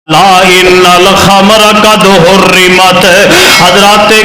हजरात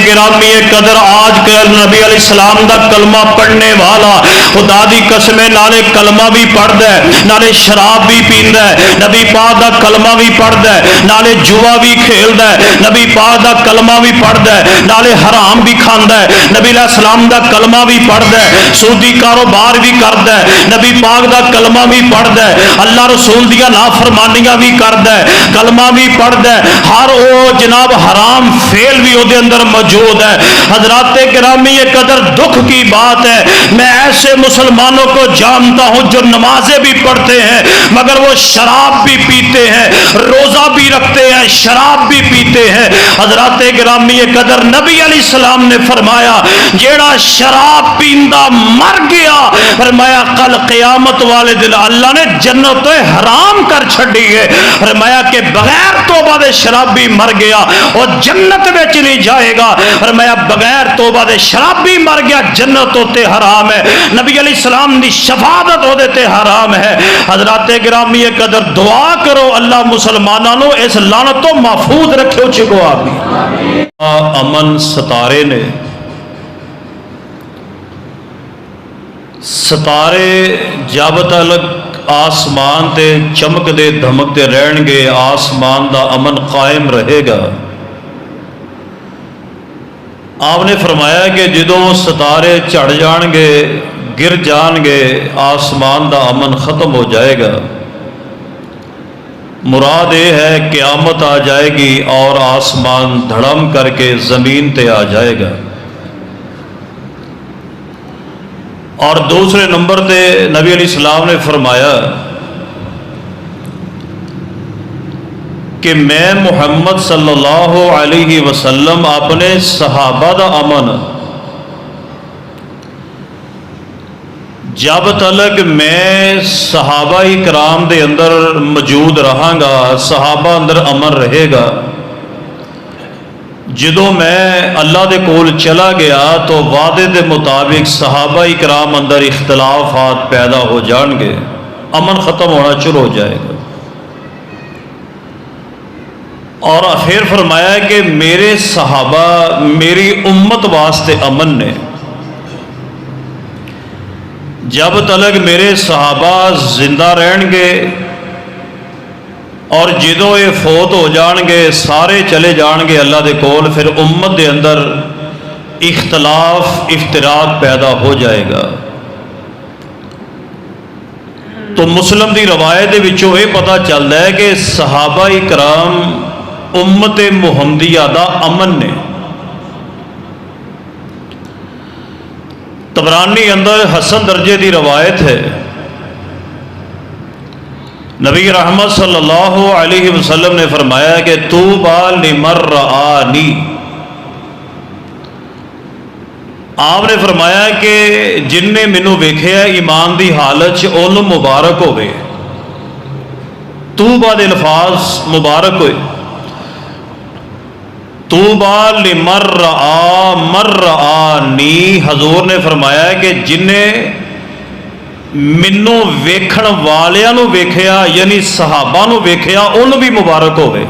गिरामी कदर आज कल नबी अलैहिस्सलाम दा कलमा पढ़ने वाला खुदा दी कसम नाले कलमा भी पढ़दा है नाले शराब भी पींदा है। नबी पाक दा कलमा भी पढ़दा है नाले जुआ भी खेलदा है। नबी पाक दा कलमा भी पढ़दा है नाले हराम भी खांदा है। नबी अलैहिस्सलाम दा कलमा भी पढ़दा है सूदी कारोबार भी करदा है। नबी पाक दा कलमा भी पढ़दा है अल्लाह रसूल दियां नाफरमानियां भी करदा है कलमा भी पढ़दा है। हर वो जनाब हराम फेल भी उसके अंदर मौजूद है। हजरात गिरामी कदर दुख की बात है मैं ऐसे मुसलमानों को जानता हूं जो नमाजें भी पढ़ते हैं मगर वो शराब भी पीते हैं रोजा भी रखते हैं शराब भी पीते हैं। हजरात गिरामी कदर नबी अलैहिस्सलाम ने फरमाया जेड़ा शराब पींदा मर गया फरमाया कल क़यामत वाले दिन अल्लाह ने जन्नत हराम कर छड़ी है। फरमाया कि बगैर तौबा दे शराबी मर गया और जन्नत में नहीं जाएगा। फरमाया बगैर तौबा दे शराबी मर गया जन्नत होते हराम है। नबी अलैहिस्सलाम दी शफाअत होते हराम है। हजरात गिरामी कदर दुआ करो अल्लाह मुसलमानों इस लानत तो महफूज रखे उचिको आप अमन सितारे ने सितारे जब तक आसमान ते चमकते धमकते रहणगे आसमान का अमन कायम रहेगा। आपने फरमाया कि जो सितारे चढ़ जाएंगे गिर जाएंगे आसमान का अमन खत्म हो जाएगा। मुराद ये है क़यामत आ जाएगी और आसमान धड़म करके ज़मीन पे आ जाएगा। और दूसरे नंबर पे नबी अलैहिस्सलाम ने फरमाया कि मैं मुहम्मद सल्लल्लाहु अलैहि वसल्लम अपने सहाबा दा अमन जब तक मैं सहाबा इकराम दे अंदर मौजूद रहांगा सहाबा अंदर अमन रहेगा। जो मैं अल्लाह दे कोल चला गया तो वादे के मुताबिक सहाबा इकराम अंदर इख्तलाफात पैदा हो जाएंगे अमन ख़त्म होना शुरू हो जाएगा। और फिर फरमाया कि मेरे सहाबा मेरी उम्मत वास्ते अमन ने जब तक मेरे सहाबा जिंदा रहेंगे और जो ये फौत हो जाएंगे सारे चले जाएंगे अल्लाह दे कोल फिर उम्मत दे अंदर इख्तलाफ इफ्तराक पैदा हो जाएगा। तो मुस्लिम की रवायत विचों ये पता चलता है कि सहाबा इकराम उम्मत मुहम्मदिया दा अमन ने। तबरानी अंदर हसन दर्जे की रवायत है नबी रहमत सल्लल्लाहु अलैहि वसल्लम ने फरमाया कि तूबा लिमन रआनी। आपने फरमाया कि जिन्हें मैनू वेख्या ईमान की हालत उन्होंने मुबारक होवे। तूबा दे लफाज मुबारक होए। तूबा लिमन रआ मर रआनी हजूर ने फरमाया कि जिन्हें मैनू वेखण वालियां नू वेख्या यानी सहाबा नू वेख्या उन्होंने भी मुबारक होवे।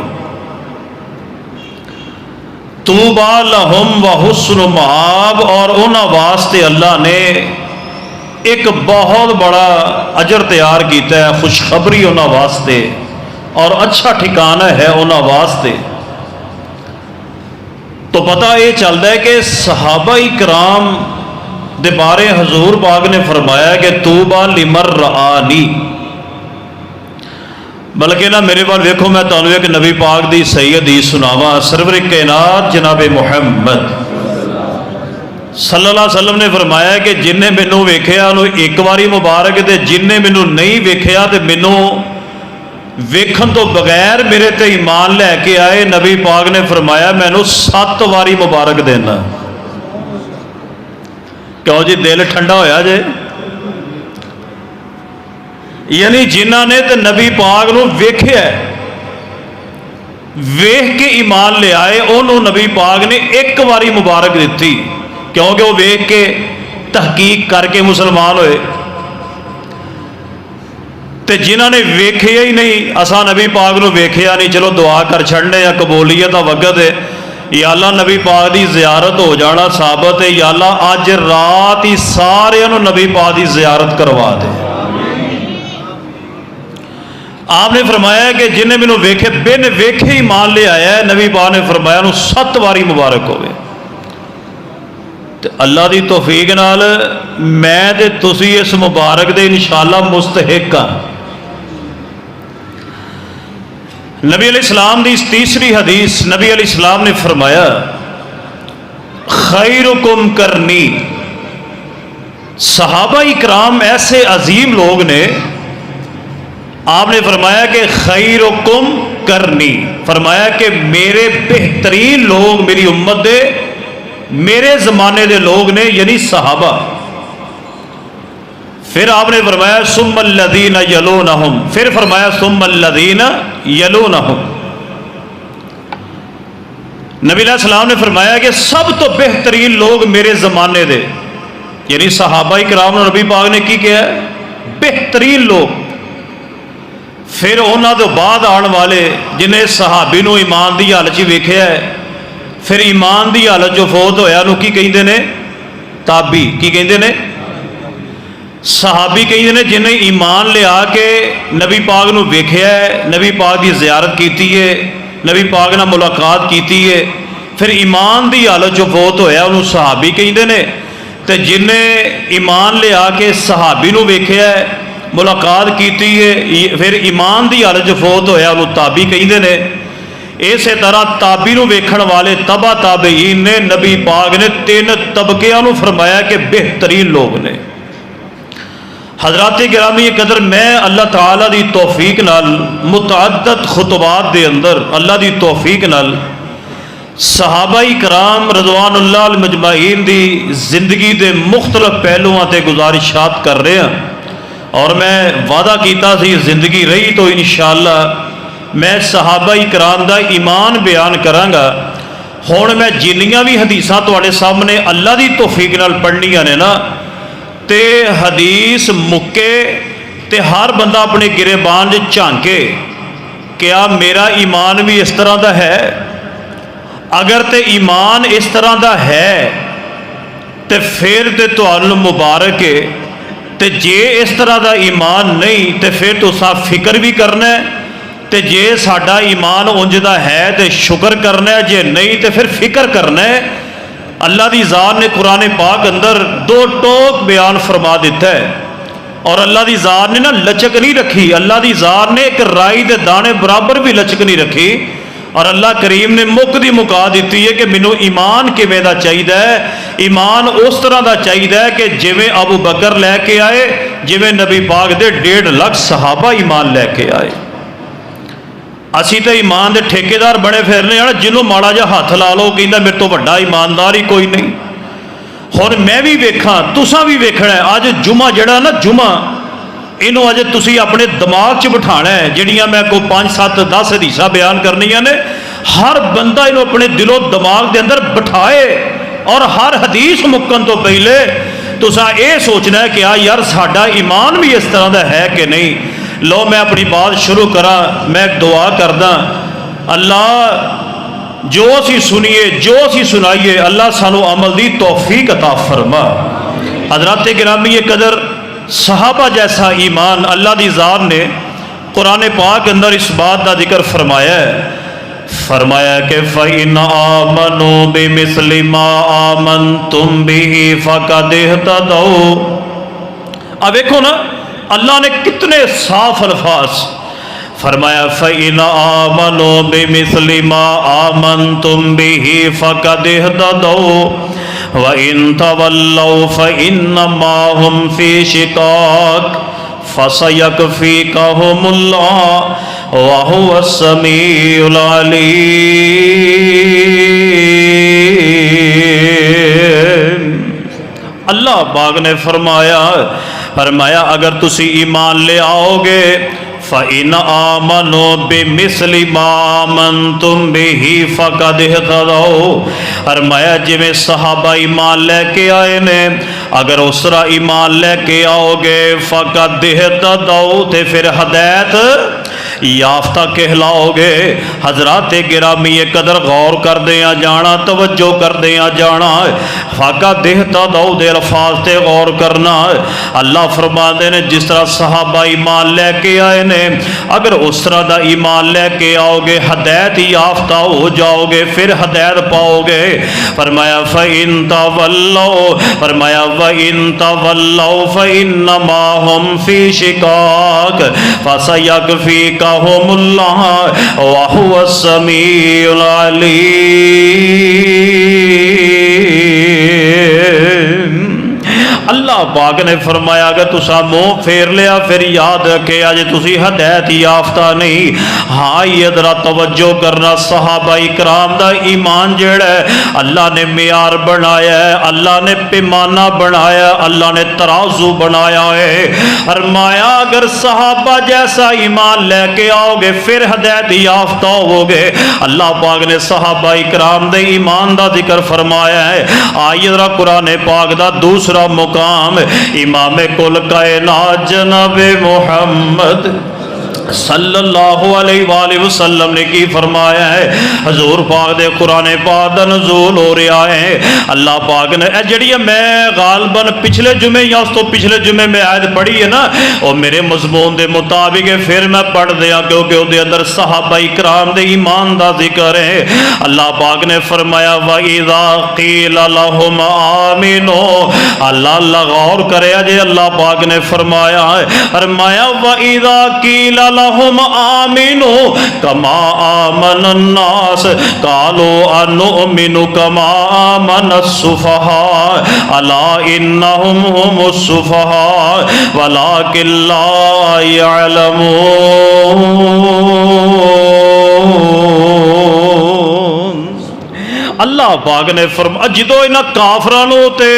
तूबा लहुम व हुस्न मआब और उन्हां वास्ते अल्लाह ने एक बहुत बड़ा अजर तैयार किया है खुशखबरी उन्हां वास्ते और अच्छा ठिकाना है उन्हां वास्ते। तो पता ये चलता है कि सहाबा इकराम दे बारे हजूर पाक ने फरमाया कि तूबा लिमन रआनी। बल्कि ना मेरे पास देखो मैं तुहानू एक नबी पाक दी सही हदीस सुनावा। सरवर कायनात जनाब मुहम्मद सल्लल्लाहु अलैहि वसल्लम ने फरमाया कि जिन्हें मैनू वेख्या उन्होंने एक बारी मुबारक ते जिन्हें मैनू नहीं वेख्या तो मैनू वेखन तो बगैर मेरे ते ईमान लैके आए नबी पाक ने फरमाया मैनू 7 बारी मुबारक देना। क्यों जी दिल ठंडा होया जे यानी जिन्हों ने तो नबी पाक नू वेख्या वेख के ईमान ले आए उन्होंने नबी पाक ने एक बारी मुबारक दी क्योंकि वह वेख के तहकीक करके मुसलमान होए। ते जिन्हां ने वेखिया ही नहीं, असा नबी पाक नूं वेखिया नहीं, चलो दुआ कर छड़ने या कबूलीयत दा वगत है, या अल्लाह नबी पाक की जियारत हो जाना साबित है, या अल्लाह अज रात ही सारियां नूं नबी पाक की जियारत करवा दे। आपने फरमाया कि जिन्हें मैनू वेखे बिन वेखे ही मान ले आया है, नबी पाक ने फरमाया नूं 7 वारी मुबारक होवे। ते अल्लाह की तौफीक नाल मैं ते तुसी इस मुबारक दे इंशाअल्लाह मुस्तहिक हाँ। नबी अलैहिस्सलाम की इस तीसरी हदीस, नबी अलैहिस्सलाम ने फरमाया खैरुकुम करनी। सहाबा इकराम ऐसे अजीम लोग ने, आपने फरमाया कि खैरुकुम करनी, फरमाया कि मेरे बेहतरीन लोग मेरी उम्मत दे, मेरे ज़माने दे लोग ने, यानी सहाबा। फिर आपने फरमाया सुम्मल्लज़ीना यलूनहुम, फिर फरमाया सुम्मल्लज़ीना यलूनहुम। नबी अलैहिस्सलाम ने फरमाया कि सब तो बेहतरीन लोग मेरे ज़माने दे, यानी सहाबा इकराम नबी पाक ने की किया है, बेहतरीन लोग। फिर उन्होंने तो बाद आने वाले जिन्हें सहाबी नूं ईमान की हालत च वेखिया है, फिर ईमान की हालत जो फौत होया नूं की कहिंदे ने, ताबी। की कहिंदे ने? सहाबी कहिंदे ने जिन्हें ईमान लिया के नबी पाक नूं वेखिया है, नबी पाक की जियारत की है, नबी पाक नाल मुलाकात की है, फिर ईमान की हालत जो फौत होया उन्होंने सहाबी कहिंदे ने। ते जिन्हें ईमान लिया के सहाबी नूं वेखिया है, मुलाकात की है, फिर ईमान की हालत जो फौत होया उन्होंने ताबी कहिंदे ने। इस तरह ताबी नूं वेखण वाले तबा ताबईन ने, नबी पाक ने 3 तबकियां नूं फरमाया कि बेहतरीन लोग ने। हजरात गिरामी कदर, मैं अल्लाह ताला दी तौफीक नाल मुतअद्दद खुतबात दे अंदर अल्लाह दी तौफीक नाल सहाबा इकराम रज़वानुल्लाह अल मजमाईन दी जिंदगी दे मुख्तलिफ पहलुआं ते गुजारिशात कर रहे हैं। और मैं वादा किया सी जिंदगी रही तो इंशाअल्लाह मैं सहाबा इकराम दा ईमान बयान करांगा। हुण मैं जिन्नियां भी हदीसां तुहाडे सामने अल्लाह दी तौफीक नाल पढ़नियां ने ना, ते हदीस मुक्के ते हर बंदा अपने गिरेबान च झांके, क्या मेरा ईमान भी इस तरह का है? अगर ते ईमान इस तरह का है तो फिर तो तुहानू मुबारक है, तो जे इस तरह का ईमान नहीं तो फिर तुसा फिक्र भी करना है, तो जे साडा ईमान उंज दा है तो शुक्र करना है, जे नहीं तो फिर फिक्र करना है। अल्लाह की ज़ात ने कुरान पाक अंदर 2 टोक बयान फरमा दिता है, और अल्लाह की ज़ात ने ना लचक नहीं रखी। अल्लाह की ज़ात ने एक राई के दाने बराबर भी लचक नहीं रखी, और अल्लाह करीम ने मुकदी मुका दी है कि मैनू ईमान किवें दा चाहिदा है। ईमान उस तरह का चाहिदा है कि जिवें अबू बकर लैके आए, जिवें नबी पाक दे 1.5 लाख सहाबा ईमान लैके आए। असी तो ईमान के ठेकेदार बने फिरने हैं, जिन्हों माड़ा जा हथ ला लो कहता मेरे तो बड़ा ईमानदार ही कोई नहीं। हुण मैं भी वेखा, तुसा भी वेखना है। अज जुमा जड़ा ना, जुमा इनू अज तुसी अपने दिमाग च बिठाना है। जिहड़ियां मैं कोई 5, 7, 10 हदीसां बयान करनियां ने, हर बंदा इनू अपने दिलों दिमाग के अंदर बिठाए, और हर हदीस मुक्कन तो पहले तुसा ये सोचना है कि यार साडा ईमान भी इस तरह का है कि नहीं। लो मैं अपनी बात शुरू करा, मैं दुआ करदा, अल्लाह जो असी सुनिए, जो असी सुनाइए, अल्लाह सानू अमल दी तौफीक अता फरमा। हजरात गिरामी कदर, सहाबा जैसा ईमान अल्लाह की ज़ात ने कुरान पाक के अंदर इस बात का जिक्र फरमाया है। फरमाया कि फ़इन आमनू बिमिस्लि मा आमनतुम बिही फ़क़द इहतदौ। अब देखो ना, अल्लाह ने कितने साफ अल्फाज फरमाया, फ़इन आमनू बिमिस्लि मा आमनतुम बिही फ़क़द इहतदौ व इन तवल्लौ फ़इन्नमा हुम फ़ी शिक़ाक़ फ़सयकफ़ीकहुमुल्लाह व हुवस समीउल अलीम। अल्लाह पाक ने फरमाया अगर तुसी ईमान ले आओगे, फ़इन आमनो बिमिस्लि मा आमनतुम बिही फ़क़द इहतदौ। फरमाया जिवें सहाबा ईमान लैके आए ने, अगर उस तरह ईमान लैके आओगे फ़क़द इहतदौ ते फिर हदायत याफ्ता कहलाओगे। हजरात गिरामी कदर गौर करदे आ जाना, तवज्जो करदे आ जाना। फ़क़द इहतदौ दे अल्फाज़ ते गौर करना। अल्लाह फरमाते ने जिस तरह सहाबा ईमान लैके आए ने, अगर उस तरह का ईमान लैके आओगे हदायत याफ्ता हो जाओगे, फिर हदायत पाओगे। फरमाया फ़इन तवल्लौ, फरमाया वइन तवल्लौ फ़इन्नमा हुम फ़ी शिक़ाक़ फ़सयकफ़ीकहुमुल्लाह व हुवस समीउल अलीम। अल्लाह पाक ने फरमाया अगर तुसा मुँह फेर लिया फिर याद रखे अज तुसी हदायत याफ्ता नहीं। हाँ ये जरा तवज्जो करना, सहाबा इकराम दा ईमान जेड़ा है अल्लाह ने मियार बनाया है, अल्लाह ने पैमाना बनाया, अल्लाह ने तराजू बनाया है। फरमाया अगर सहाबा जैसा ईमान लेके आओगे फिर हदायत याफ्ता होगे। अल्लाह पाक ने सहाबा इकराम दे ईमान दा जिक्र फरमाया है। आइए जरा कुरान पाक दा दूसरा मुकाम इमाम कुल कायनात जनाब मुहम्मद सल्लल्लाहु अलैहि वसल्लम ने की फरमाया है। हजूर पाक दे कुरान पाक दा नज़ूल हो रहा है। अल्लाह पाक ने जड़ी मैं गालबन पिछले जुमे या उस तो पिछले जुमे में आयत पढ़ी है ना, और मेरे मजमून के मुताबिक फिर मैं पढ़ दिया क्योंकि उसके अंदर सहाबा इकराम दे ईमान दा जिक्र है। अल्लाह पाक ने फरमाया व इज़ा क़ील लहुम आमिनो, अल्लाह गौर करे जे अल्लाह पाक ने फरमाया व इज़ा क़ील लहुम आमिनु कमा आमनन नास कालू अनुमिनु कमा आमनस सुफहा अला इन्नहुम हुमुस सुफहा वलाकिन ला यअलमून। अल्लाह पाक ने फरमाया जो इन्हां काफरां नूं ते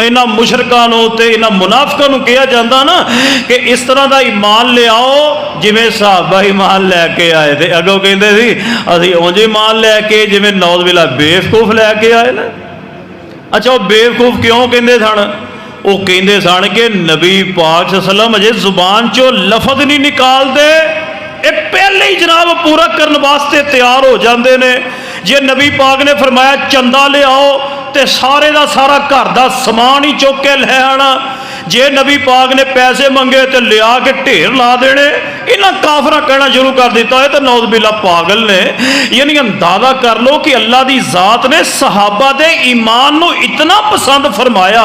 इन्हां मुशरकां नूं ते इन्हां मुनाफिकां नूं कहा जाता ना कि इस तरह का ईमान ले आओ जिवें सहाबा ईमान लैके आए थे। अगों कहते सी असीं उंज ईमान लैके जिवें नौज़बिल्लाह बेवकूफ लैके आए ना। अच्छा वो बेवकूफ क्यों कहते सन? वो कहते सन कि नबी पाक सल्लम अजे जुबान चो लफज नहीं निकालते, एक पहले ही जनाब पूरा करने वास्ते तैयार हो जाते ने। जे नबी पाक ने फरमाया चंदा ले आओ तो सारे का सारा घर का समान ही चुक के लै आना। जे नबी पाक ने पैसे मंगे तो लिया के ढेर ला देने। इन्हां काफरा कहना शुरू कर दिता है तो नौज़बिल्लाह पागल ने। यानी अंदाजा कर लो कि अल्लाह की जात ने सहाबा दे ईमान नू इतना पसंद फरमाया,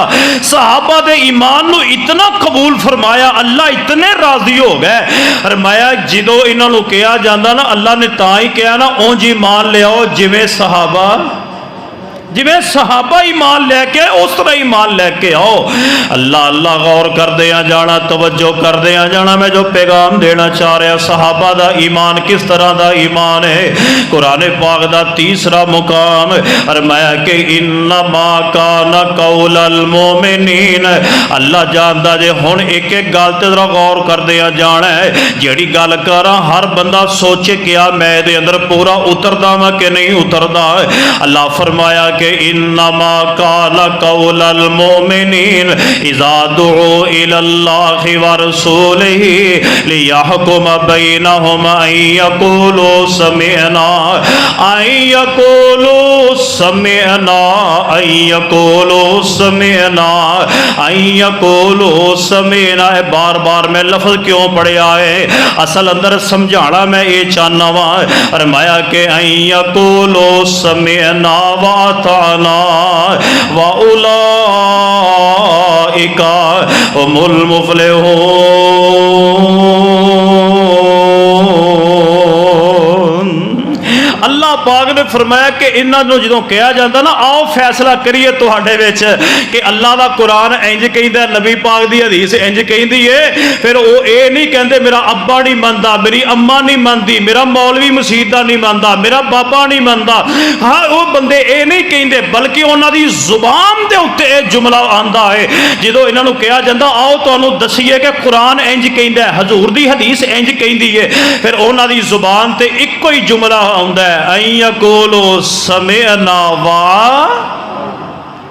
सहाबा दे ईमान नू इतना कबूल फरमाया, अल्लाह इतने राजी हो गए। फरमाया जो इन्हां नू कहा जाता ना, अल्लाह ने तां ही कहा ना उंज ईमान ले आओ जिवें सहाबा, जिवें सहाबा ईमान लैके उस तरह ईमान लैके आओ। अल्लाह अल्लाह गौर करदे आ जाना, तवज्जो करदे आ जाना। मैं जो पैगाम देना चाह रहा सहाबा दा ईमान किस तरह का ईमान है। कुरान पाक दा तीसरा मुकाम फरमाया कि इन्नमा काना कौलल मोमिनीन। अल्लाह जानदा जे हुण एक एक गल ते जरा गौर करदे आ जाना है। जिहड़ी गल करा हर बंदा सोचे क्या मैं दे अंदर पूरा उतरदा वां कि नहीं उतरदा। अल्लाह फरमाया कि इन्नमा काना कौलल मोमिनीन इज़ा दुऊ इलल्लाहि व रसूलिही लियहकुम बैनहुम अन यक़ूलू समिअना अन यक़ूलू समिअना अन यक़ूलू समिअना अन यक़ूलू समिअना। बार बार मैं लफ्ज़ क्यों पढ़िया है? असल अंदर समझाना मैं ये चाहना वा। फरमाया कि अन यक़ूलू समिअना व अताना व उलाइका हुमुल मुफ़्लिहून। अल्लाह पाक ने फरमाया कि इन्हां नूं जदों कहा जाता ना आओ फैसला करिए तुहाडे विच कि अल्लाह दा कुरान इंज कहंदा नबी पाक दी हदीस इंज कहंदी है, फिर वो ये नहीं कहते मेरा अब्बा नहीं मनता, मेरी अम्मा नहीं मनती, मेरा मौलवी मसीत दा नहीं मनता, मेरा बाबा नहीं मनता। हाँ वो बंदे ये नहीं कहते, बल्कि उन्हां दी जुबान दे उत्ते ये जुमला आंदा है जदों इन्हां नूं कहा जाता आओ तुहानूं दसीए कि कुरान इंज कहंदा है, हजूर दी हदीस इंज कहंदी है, फिर उन्हां दी जुबान ते इक्को ही जुमला आउंदा है आई कोलो समेअना वा,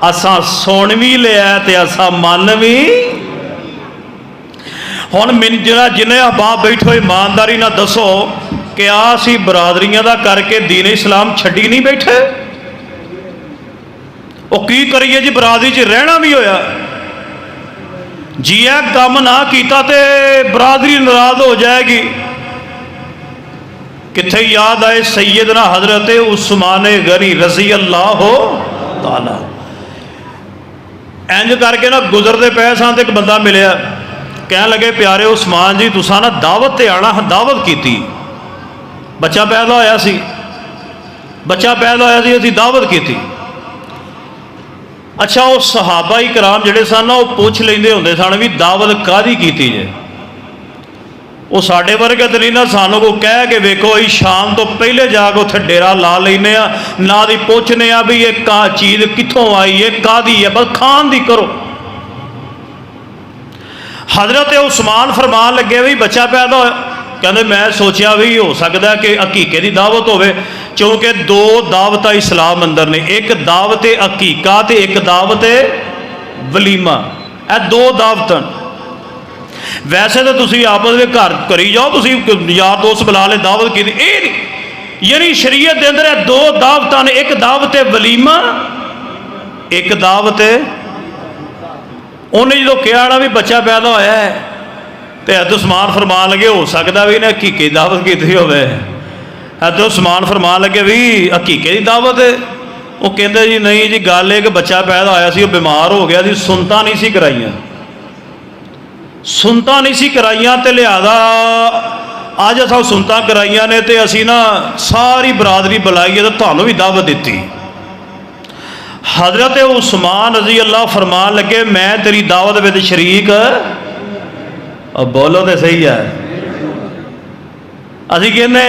असां सुन भी लिया ते असां मन भी। हुण मैनूं जिहड़ा जिन्हें अहबाब बैठो ईमानदारी ना दसो कि असी बरादरियां दा करके दीन इस्लाम छड्डी नहीं बैठे, वो की करिए जी बरादरी च रहना भी होया जी है काम ना किया तो बरादरी नाराज हो जाएगी। किथे याद आए सैयदना हजरत उस्मान गनी रजी अल्लाह ताला इंज करके ना गुजरते पे सन तो एक बंदा मिलिया, कह लगे प्यारे उस्मान जी तुसा ना दावत ते आना, दावत की बच्चा पैदा होया सी, बच्चा पैदा होया सी असीं दावत की। अच्छा वो सहाबा ही कराम जिहड़े सन ना वो पुछ लेंदे हुंदे सन भी दावत कादी कीती जे, वो साडे वर्गे तो नहीं ना सानू को कह के वेखो ही शाम तो पहले जाके उत्थे डेरा ला लेने ना दी पुछने भी ये का चीज़ कित्थों आई है कादी है, बस खान दी करो। हजरत उस्मान फरमान लगे भी बच्चा पैदा हो, कहते मैं सोचा भी हो सकता है कि अकीके की दावत होवे, क्योंकि दो दावत इस्लाम अंदर ने, एक दावत अकीका ते एक दावत वलीमा, यह दो दावत। वैसे तो तुसी आपस में घर करी जाओ, तुसी यार दोस्त बुला ले दावत की, यानी शरीयत के अंदर दो दावत ने, एक दावत वलीमा एक दावत। उन्हें जो कहा ना भी बच्चा पैदा होया है तो उस्मान फरमान लगे हो सकता भी इन्हें हकीके की दावत की होवे, तो उस्मान फरमान लगे भी हकीके की दावत है। वो कहते जी नहीं जी गल है कि बच्चा पैदा होया सी, बीमार हो गया सी, सुनता नहीं सी कराइया, सुनता नहीं सी कराइया, तो लिहाजा अज अस सुनता कराइया ने तो असी ना सारी बरादरी बुलाई है तो थानू भी दावत दी। हजरत उस्मान रजी अल्लाह फरमान लगे मैं तेरी दावत में शरीक, अब बोलो तो सही है। असी कहने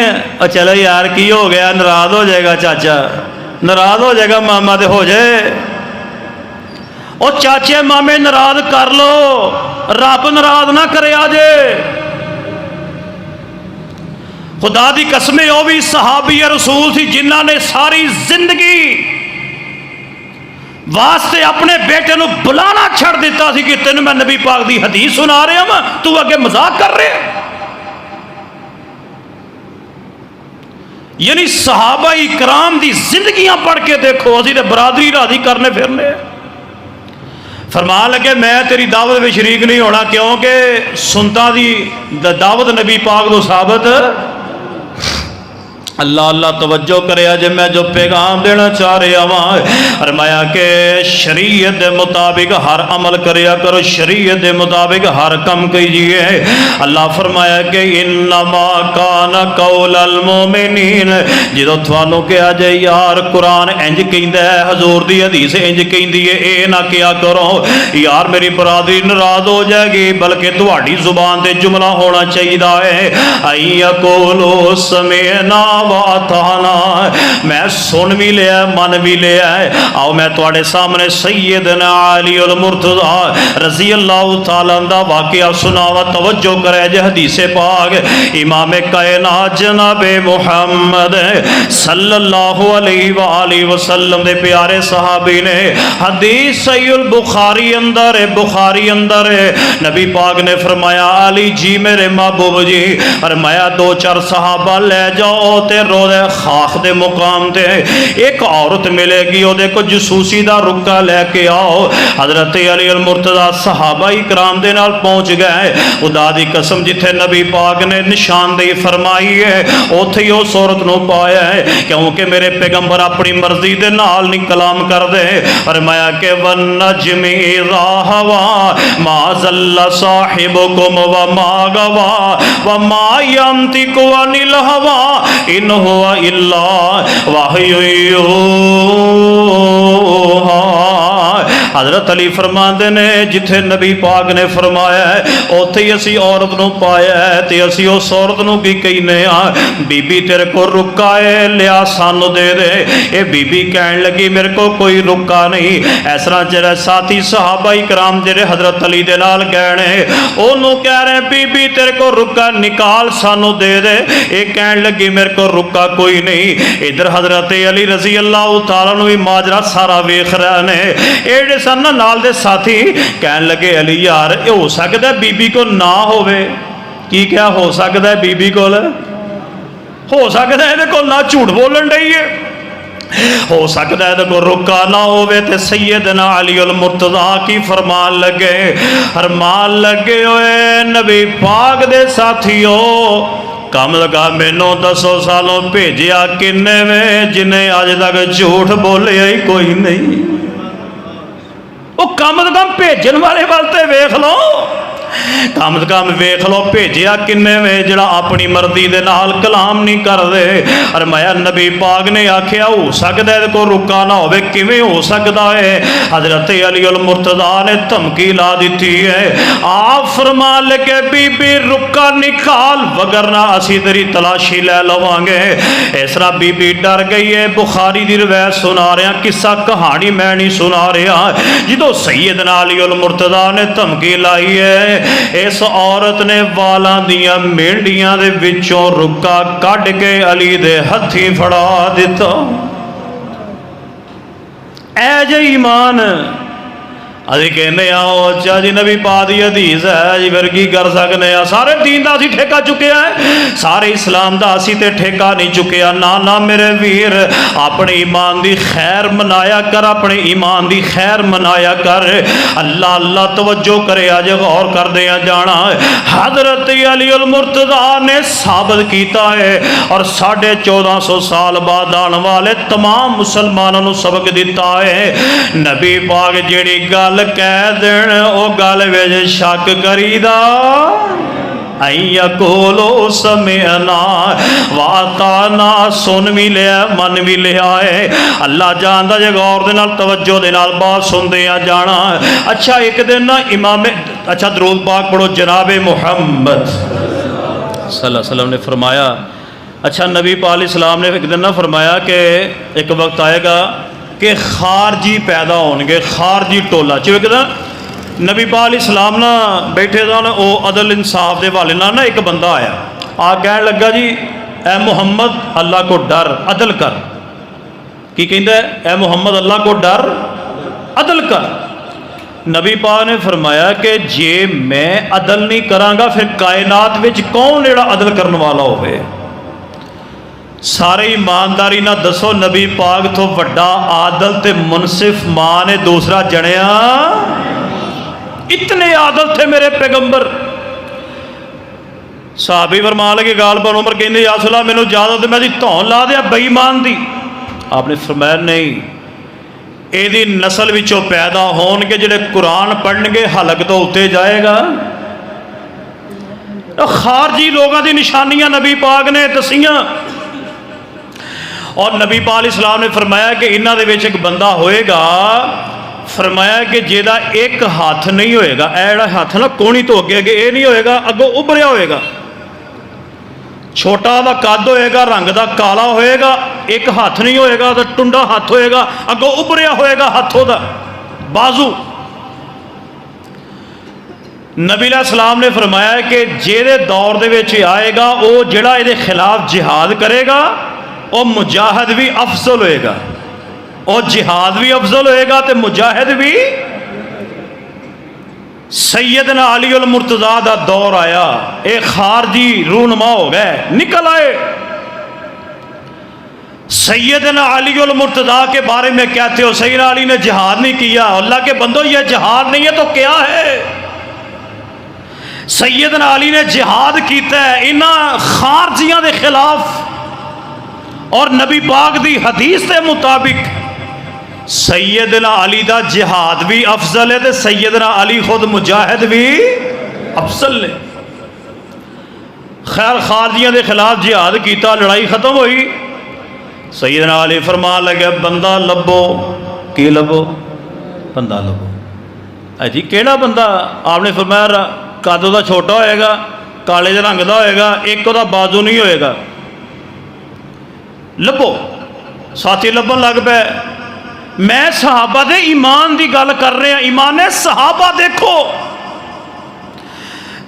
चलो यार की हो गया, नाराज हो जाएगा चाचा, नाराज हो जाएगा मामा तो हो जाए, और चाचे मामे नाराज कर लो, रब नाराज ना करे आजे। खुदा दी कसमें वो भी सहाबी रसूल थी जिन्हों ने सारी जिंदगी वास्ते अपने बेटे को बुलाना छड़ दिता सी कि तेन मैं नबी पाक दी हदीस सुना रहा वा, तू अगे मजाक कर रहे। यानी सहाबा इकराम दी जिंदगियां पढ़ के देखो, असी तो बरादरी राजी करने फिरने। फरमान लगे मैं तेरी दावत में शरीक नहीं होना, क्योंकि सुनता दी दावत नबी पाक को साबित। अल्लाह अल्लाह तवज्जो करे जे मैं जो पैगाम देना चाह रहा वहाँ फरमाया कि शरीयत के मुताबिक हर अमल करया करो, शरीयत के मुताबिक हर कम कीजिए। अल्लाह फरमाया कि इन्नमा काना कौलल मोमिनीन, जो थानू कहा जे यार कुरान इंज कहंदा है, हजूर दी हदीस इंज कहंदी है, ये ना क्या करो यार मेरी बरादरी नाराज हो जाएगी, बल्कि तुहाडी जुबान ते जुमला होना चाहिए है आई कोलो समेना वाताना, मैं सुन भी लिया मन भी लिया है। आओ मैं तुहाडे सामने सैयदना अली अल मुर्तज़ा रज़ी अल्लाह तआला दा वाक़या सुनावा, तवज्जो करे जे हदीसे पाक इमाम कायनात जनाब मुहम्मद सल्लल्लाहु अलैहि व आलिहि वसल्लम दे प्यारे सहाबी ने हदीस सहीह बुखारी अंदर है, बुखारी अंदर है, नबी पाक ने फरमाया अली जी मेरे महबूब जी, फरमाया दो चार सहाबा ले जाओ ते रोज़े खाख दे मुकाम ते एक औरत मिलेगी, ओदे को जसूसी दा रुक्का लेके आओ। हजरत अली अल मुर्तज़ा सहाबा इकराम दे नाल पहुंच गए। खुदा दी कसम जिथे नबी पाक ने निशानदेही फरमाई है उत्थे ही उस औरत नूं पाया है, क्योंकि मेरे पैगंबर अपनी मर्जी दे नाल नहीं कलाम करदे। फरमाया कि वन नजमी इज़ा हवा मा ज़ल्ला साहिबुकुम व मा गवा व मा यंतिकु अनिल हवा इन हुवा इल्ला वहयु यूहा। हजरत अली फरमाते ने जिथे नबी पाक ने फरमाया उत्थे ही असी औरत नूं पाया है ते असी उस औरत नूं की कहने आ बीबी तेरे को रुका है लिया सानू दे दे। ये बीबी कहन लगी मेरे को कोई रुका नहीं। इस तरह जेरे साथी सहाबा इकराम जेरे हजरत अली दे नाल गए ने ओनू कह रहे बीबी तेरे को रुका निकाल सानू दे दे। ये कहन लगी मेरे को रुका कोई नहीं। इधर हजरत अली रजी अल्लाह तआला नूं भी माजरा सारा वेख रहे ने। ये सन नाल दे साथी कहन लगे अली यार ये हो सकता है बीबी को ना होवे। की क्या हो सकता है बीबी को हो सकता है ये ना झूठ बोलन डई है हो सकता है देखो रुका ना होवे ते सैयदना अली उल मुर्तज़ा की फरमान लगे ओए नबी पाक दे साथियों कम लगा मैनू 10 सालों भेजिया किन्ने वे जिन्हें अज तक झूठ बोलिया ही कोई नहीं। वो कम से कम भेजन वाले वाल ते वेख लो कम से कम वेख लो भेजिया किन्ने वे जड़ा अपनी मर्जी दे नाल कलाम नहीं कर दे। और मैं नबी पाक ने आख्या हो सकता है को रुका ना होवे किवें हो सकता है। हजरत अली उल मुर्तज़ा ने धमकी ला दी है आप फरमा लगे बीबी रुका निकाल वगरना असी तेरी तलाशी ले लवांगे। इस तरह बीबी डर गई है। बुखारी दी रिवायत सुना रहा किस्सा कहानी मैं नहीं सुना रहा। जो सैयदना अली उल मुर्तज़ा ने धमकी लाई है इस औरत ने वालां दियां मेंढियां दे विचों रुका कढ़ के अली दे हथी फड़ा दिता। ऐ जे ईमान अभी कहने आओ अच्छा जी नबी पाक दी हदीस है जी फिर की कर सकने आ। सारे दीन का असी ठेका चुकया है सारे इस्लाम का असी ते ठेका नहीं चुकया। ना ना मेरे वीर अपने ईमान की खैर मनाया कर अपने ईमान की खैर मनाया कर। अल्लाह अल्लाह तवज्जो करे अज गौर करदे जाना। हजरत अली उल मुर्तज़ा ने साबित किया है और 1450 साल बाद आने वाले तमाम मुसलमानों को सबक दिता है। नबी पाक जेड़ी गल कह देन ओ गल विच शक करीदा कोलो समयना वाताना सुन भी लिया मन भी लिया है। अल्लाह जानदा जे गौर दे नाल तवज्जो दे नाल बात सुनदे आ जाना। अच्छा एक दिन ना इमाम अच्छा दरूद पाक पढ़ो जनाब मुहम्मद सल्लल्लाहु अलैहि वसल्लम ने फरमाया। अच्छा नबी पाक इस्लाम ने एक दिन ना फरमाया कि एक वक्त आएगा कि खारजी पैदा होंगे खारजी टोला चुकदा। नबी पाक इस्लाम ना बैठे सन वो अदल इंसाफ के हवाले ना एक बंदा आया आ कह लगा जी ए मुहम्मद अल्लाह को डर अदल कर। की कहता है ए मुहम्मद अल्लाह को डर अदल कर। नबी पाक ने फरमाया कि जे मैं अदल नहीं करांगा फिर कायनात विच कौन जेड़ा अदल करने वाला होवे। सारे ईमानदारी ना दसो नबी पाक तो वड्डा आदल ते मुनसिफ मां ने दूसरा जणिया। इतने आदल थे मेरे पैगंबर। साहबी फरमा लगे गाल पर उमर कहते या रसूल अल्लाह मैनू इजाजत मैं धौन ला दिया बेईमान दी। आपने फरमाया नहीं एदी नस्ल विचों पैदा होणगे जिहड़े कुरान पढ़नगे हलक तो उत्ते जाएगा। खारजी लोगों की निशानियां नबी पाक ने दसियां और नबी पाक इस्लाम ने फरमाया कि इन्हां दे विच एक बंदा होएगा। फरमाया कि जेदा एक हाथ नहीं होएगा ऐड़ा हाथ ना कोहनी तो अगे अगे ये नहीं होएगा अगों उभरिया होएगा। छोटा दा कद होएगा रंग दा काला होएगा एक हाथ नहीं होएगा तो टुंडा हाथ होएगा अगों उभरिया होएगा हाथों दा बाजू। नबी सलाम ने फरमाया कि जेदे दौर दे विच आएगा वो जिहड़ा इहदे खिलाफ जिहाद करेगा और मुजाहिद भी अफजल होएगा और जिहाद भी अफजल होएगा तो मुजाहिद भी। सैयदना अली उल मुर्तज़ा दा दौर आया एक खारजी रूनमा हो गए निकल आए। सैयदना अली उल मुर्तज़ा के बारे में कहते हो सैयदना अली ने जिहाद नहीं किया। अल्लाह के बंदो ये जिहाद नहीं है तो क्या है। सैयदना अली ने जिहाद किया है इन्हां खारजियां के खिलाफ और नबी पाक दी हदीस के मुताबिक सैयदना अली दा जिहाद भी अफजल है तो सैयदना अली खुद मुजाहिद भी अफजल है। खैर खारजियों के खिलाफ जिहाद किया, लड़ाई खत्म हुई। सैयदना अली फरमान लगे बंदा लभो। की लभो? बंदा लभो। जी केड़ा बंदा? आपने फरमाया कद उहदा छोटा होएगा, काले रंग का होएगा, एक उहदा बाजू नहीं होएगा। लभो। साथी लभन लग पे। मैं सहाबा दे ईमान की गल कर रहा, ईमान सहाबा देखो।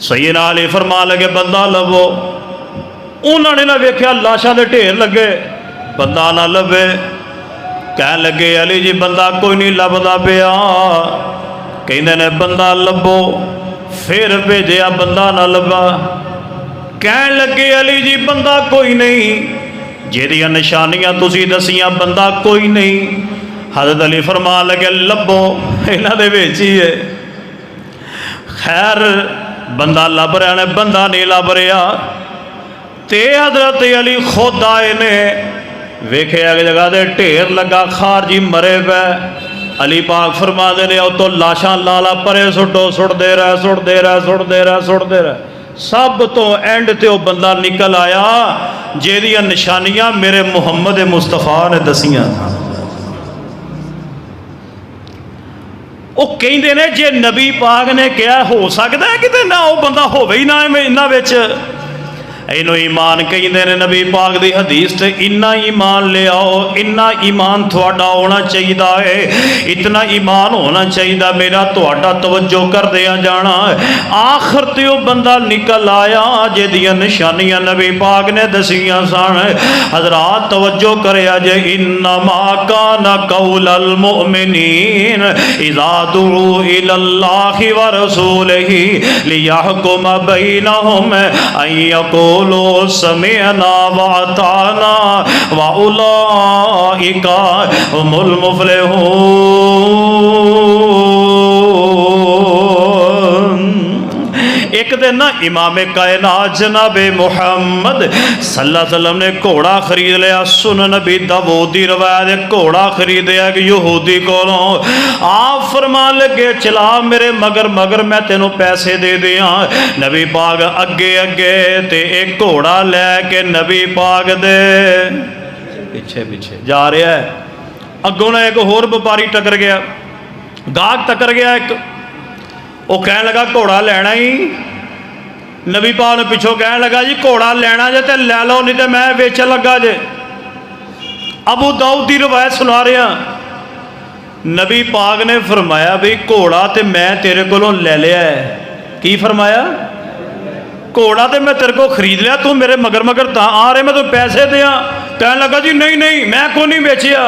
सैयदना अली फरमान लगे बंदा लभो। उन्होंने ना वेख्या लाशा के ढेर लगे, बंदा ना लभे। कह लगे अली जी बंदा कोई नहीं लभदा पिया। कहते ने बंदा लभो। फिर भेजा बंदा ना लभा। कह लगे अली जी बंदा कोई नहीं, जिहदियां निशानियां तुसी दसियां बंदा कोई नहीं। हज़रत अली फरमान लगे लभो, इन्हां दे विच ही है। खैर बंदा लभ रहा ने, बंदा नहीं लभ रहा। ते हज़रत अली खुद आए ने, वेखे एक जगह से ढेर लगा, खारजी मरे पे। अली पाक फरमाते ने उतो लाशा लाला परे सुटो, सुटते रह, सुटते रह, सुटते रह, सुटते रह। सब तो एंड ते वो बंदा निकल आया जिहदियां निशानियां मेरे मुहम्मद मुस्तफा ने दसियां। वो कहते ने जे नबी पाक ने कहा हो सकता है कि ना वो बंदा होवे ही ना इन्हां विच। इनू ईमान कहते हैं। नबी पाक की हदीस से इन्ना ईमान ले आओ, इन्ना ईमान थोड़ा होना चाहिए है, इतना ईमान होना चाहिए मेरा थोड़ा तवज्जो कर दिया जाना। आखिर तो वो बंदा निकल आया जिहदियां निशानियां नबी पाक ने दसियां सन। हज़रात तवज्जो करिया जे इन्नमा काना कौलल मुमिनीन इज़ा दुऊ इलल्लाहि व रसूलिही लियहकुम बैनहुम अन लो समेअना व अताना व उलाइका हुमुल मुफलिहून। एक दिन ना इमाम कायनात जनाबे मुहम्मद सल्लल्लाहु अलैहि वसल्लम ने घोड़ा खरीद लिया। सुन नबी दाऊद दी रवायत, घोड़ा खरीदया एक यहूदी कोलों। आप फरमान लगे चला मेरे मगर मगर मैं तेनों पैसे दे दिया। नबी पाक अगे अगे ते एक घोड़ा लैके नबी पाक दे पिछे पिछे जा रहा है। अगों ना एक होर व्यापारी टकर गया, गाहक टकर गया एक। वो कह लगा घोड़ा लेना ही। नबी पाक ने पिछों कह लगा जी घोड़ा लेना जे तो लै लो, नहीं तो मैं वेचन लगा जे। अबू दाऊद की रवायत सुना रहा। नबी पाक ने फरमाया भी घोड़ा तो मैं तेरे को ले लिया है। की फरमाया? घोड़ा तो मैं तेरे को खरीद लिया, तू मेरे मगर मगर आ रहे मैं तो पैसे दिया। कह लगा जी नहीं नहीं मैं को नहीं बेचिया।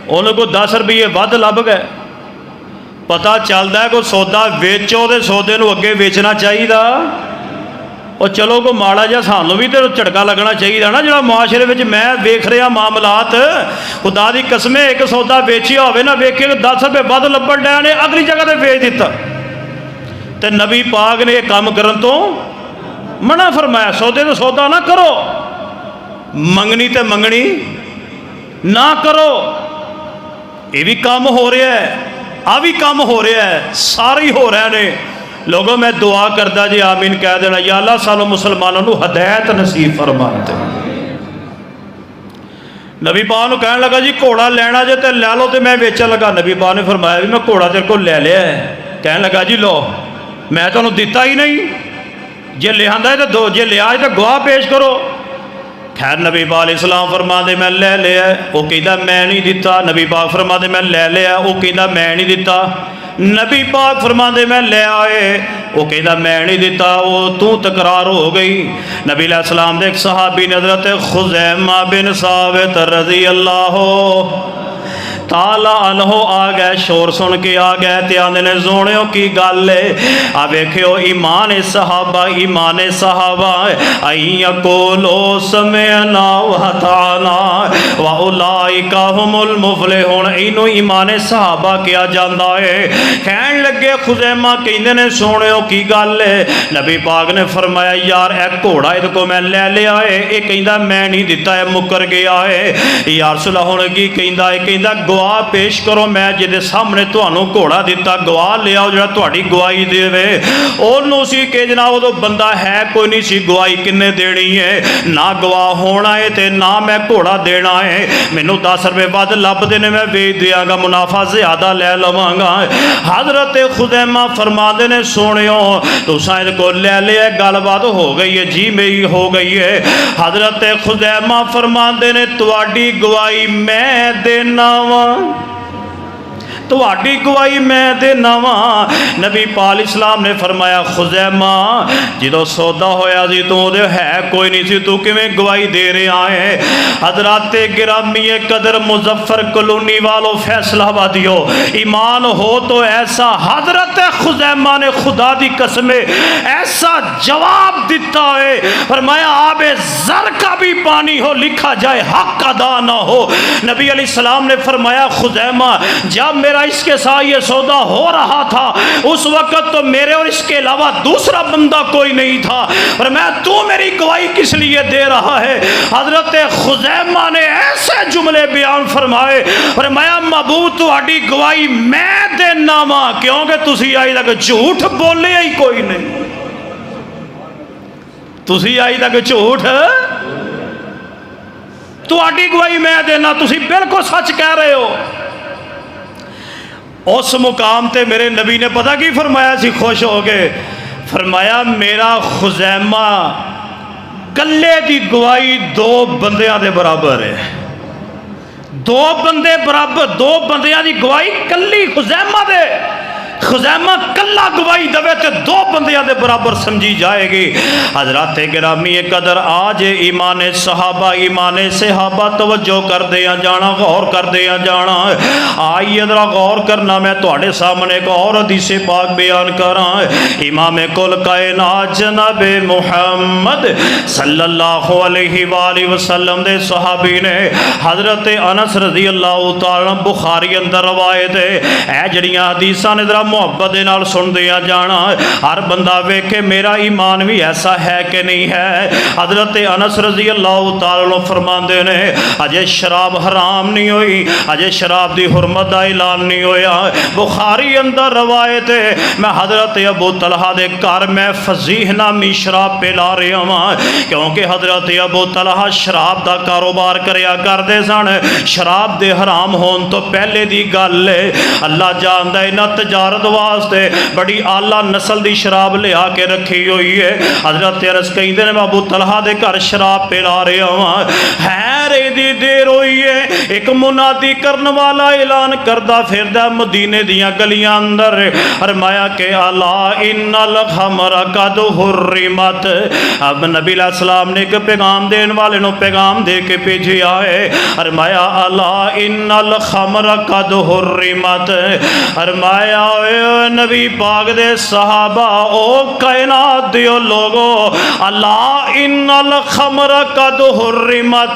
उन्होंने को 10 रुपये वध लभ गए। पता चलता है कोई सौदा वेचो तो सौदे को अगे बेचना चाहिए। और चलो को माड़ा जा सानू भी तो झटका लगना चाहिए ना, जो मुआशरे में मैं वेख रहा मामलात। खुदा की कसम एक सौदा बेचिया हो ना, वेखे 10 रुपये वध लभण डे ने, अगली जगह पर बेच दिता। तो नबी पाक ने यह काम करन तो मना फरमाया। सौदे तो सौदा ना करो, मंगनी तो मंगनी ना करो। ये भी काम हो रहा है, आ भी काम हो रहा है, सारे ही हो रहे हैं। लोगों मैं दुआ करदा जी आमीन कह देना, या अल्लाह सानू मुसलमानों को हदायत नसीब फरमा दे। नबी पाक नूं कहन लगा जी घोड़ा लेना जे तो लै लो, तो मैं बेचन लगा। नबी पाक ने फरमाया भी मैं घोड़ा तेरे को ले लिया है। कहन लगा जी लो मैं तुहानूं दिता ही नहीं, जे लिया है तो जे लिया है तो गवाह पेश करो। खैर नबी पाक इस्लाम फरमाते मैं ले लिया। वो कहता मैं नहीं दिता। नबी पाक फरमाते मैं ले लिया। वो कहता मैं नहीं दिता। नबी पाक फरमाते मैं ले आए। वो कहता मैं नहीं दिता। वो तू तकरार हो गई। नबी अलैहिस्सलाम दे एक सहाबी ने हज़रत खुज़ैमा बिन साबित रज़ी अल्लाह ताला अनहो आ गए, शोर सुन के आ गए ते आंदे ने सोहणियो की गल है। आ वेखियो ईमान सहाबा, ईमान सहाबा अइया कोलो समेअना व अताना व उलाइका हुमुल मुफलिहून। इनू ईमान सहाबा किया जाता है। कहन लगे खुज़ैमा कहंदे ने सोहणियो की गल है। नबी पाक ने फरमाया यार ए घोड़ा इहदे को मैं ले लिया है, ये कहंदा मैं नहीं दिता है, मुकर गया है। यार सुला हुण की कहंदा है, कहंदा गवाह पेश करो, मैं जिहदे सामने तुहानू घोड़ा दिता गवाह ले आओ जिहड़ा तुहाडी गवाही देवे। ओनू सी कि जनाब उदों बंदा है कोई नहीं सी, गवाही किन्ने देनी है, ना गवाह होना है ते ना मैं घोड़ा देना है। मैनू 10 रुपए वध लभदे ने, मैं बेच दियाँगा, मुनाफा ज़्यादा लै लवांगा। हज़रत खुज़ैमा फरमाते ने सोनियो तुसां इहदे कोल लै लिया, गलबात हो गई है जी, मेरी हो गई है। हज़रत खुज़ैमा फरमाते ने तुहाडी गवाही मैं देना वा, तुहाडी गवाही मैं देना वा। नबी पाक इस्लाम ने फरमाया खुज़ैमा जो सौदा होया सी तू उहदे है कोई नहीं सी, तू किवें गवाही दे रहा है। हज़रात गिरामी कदर मुजफ्फर कलोनी वालों फैसला वादियो ईमान हो तो ऐसा, हज़रत खुज़ैमा ने खुदा दी कसमे ऐसा जवाब दिता है, फरमाया आबे ज़र का भी पानी हो लिखा जाए हक अदा ना हो। नबी अलैहिस्सलाम ने फरमाया खुज़ैमा जब मेरा इसके साथ ये सौदा हो रहा था उस वक्त तो मेरे और इसके अलावा दूसरा बंदा कोई नहीं था, और मैं तू मेरी गवाही किस लिए दे रहा है। हजरत खुज़ैमा ने ऐसे जुमले बयान फरमाए, फरमाया महबूब तुहाडी गवाही मैं देना वा, क्योंकि तुसी अज तक झूठ बोले ही कोई नहीं, तुसी अज तक झूठ, तुहाडी गवाही मैं देना, तुसी बिल्कुल सच कह रहे हो। उस मुकाम ते मेरे नबी ने पता की फरमाया सी, खुश हो गए, फरमाया मेरा खुज़ैमा कल्ले दी गवाही 2 बंदियां दे बराबर है, 2 बंदे बराबर, 2 बंदियां दी गवाही कल्ली खुज़ैमा दे, खुज़ैमा कल्ला गवाही दवे तो 2 बंदियां दे बराबर समझी जाएगी। हजरात गिरामी कदर आज ईमान सहाबा ईमान सहाबा तवज्जो कर दिया जाना, गौर कर दिया जाना। आइए जरा गौर करना, मैं तुहाडे सामने एक और हदीस पाक बयान करा। इमाम कुल कायनात जनाब मुहम्मद सल्लल्लाहु अलैहि वसल्लम दे सहाबी ने हजरत अनस रज़ी अल्लाह तआला बुखारी अंदर रवायत है, ए जड़ियां हदीसां ने जरा मुहब्बत दे नाल सुनदिया जाना, हर बंदा वेखे मेरा ईमान भी ऐसा है कि नहीं है। हजरत अनस रज़ी अल्लाह तआला फरमाते ने अजे शराब हराम नहीं हुई, अजे शराब की हुरमत का ऐलान नहीं होया। बुखारी अंदर रवायत है, मैं हजरत अबू तलहा दे घर मैं फजीह नामी शराब पिला रहा वहाँ, क्योंकि हजरत अबू तलहा शराब का कारोबार करया करते सन। शराब के हराम होने तो पहले की गल है, अल्लाह जानदा इन्हां तजारत वास्ते बड़ी आला नस्ल की शराब लिया के रखी हुई है। हजरत अनस कहते हैं मैं अबू तलहा दे घर शराब पिला रहा वहाँ, हैर एदी देर हुई है, एक मुनादी करने वाला ऐलान करदा फिरदा मदीने दियां गलियां अंदर, फरमाया के अला इन्नल खमर कद हुर्रिमत। अब नबी अलैहिस्सलाम ने एक पैगाम देने वाले को पैगाम दे के भेजा है, फरमाया अला इन्नल खमर कद हुर्रिमत। फरमाया नबी पाक दे सहाबा ओ कायनात दियो लोगो अला इन्नल खमर कद हुर्रिमत,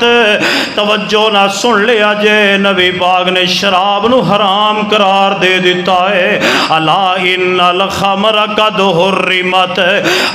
तवज्जो ना सुन लिया जे नबी पाक ने शराब नू हराम करार दे दिता है। अला इन्नल खमर कद हुर्रिमत।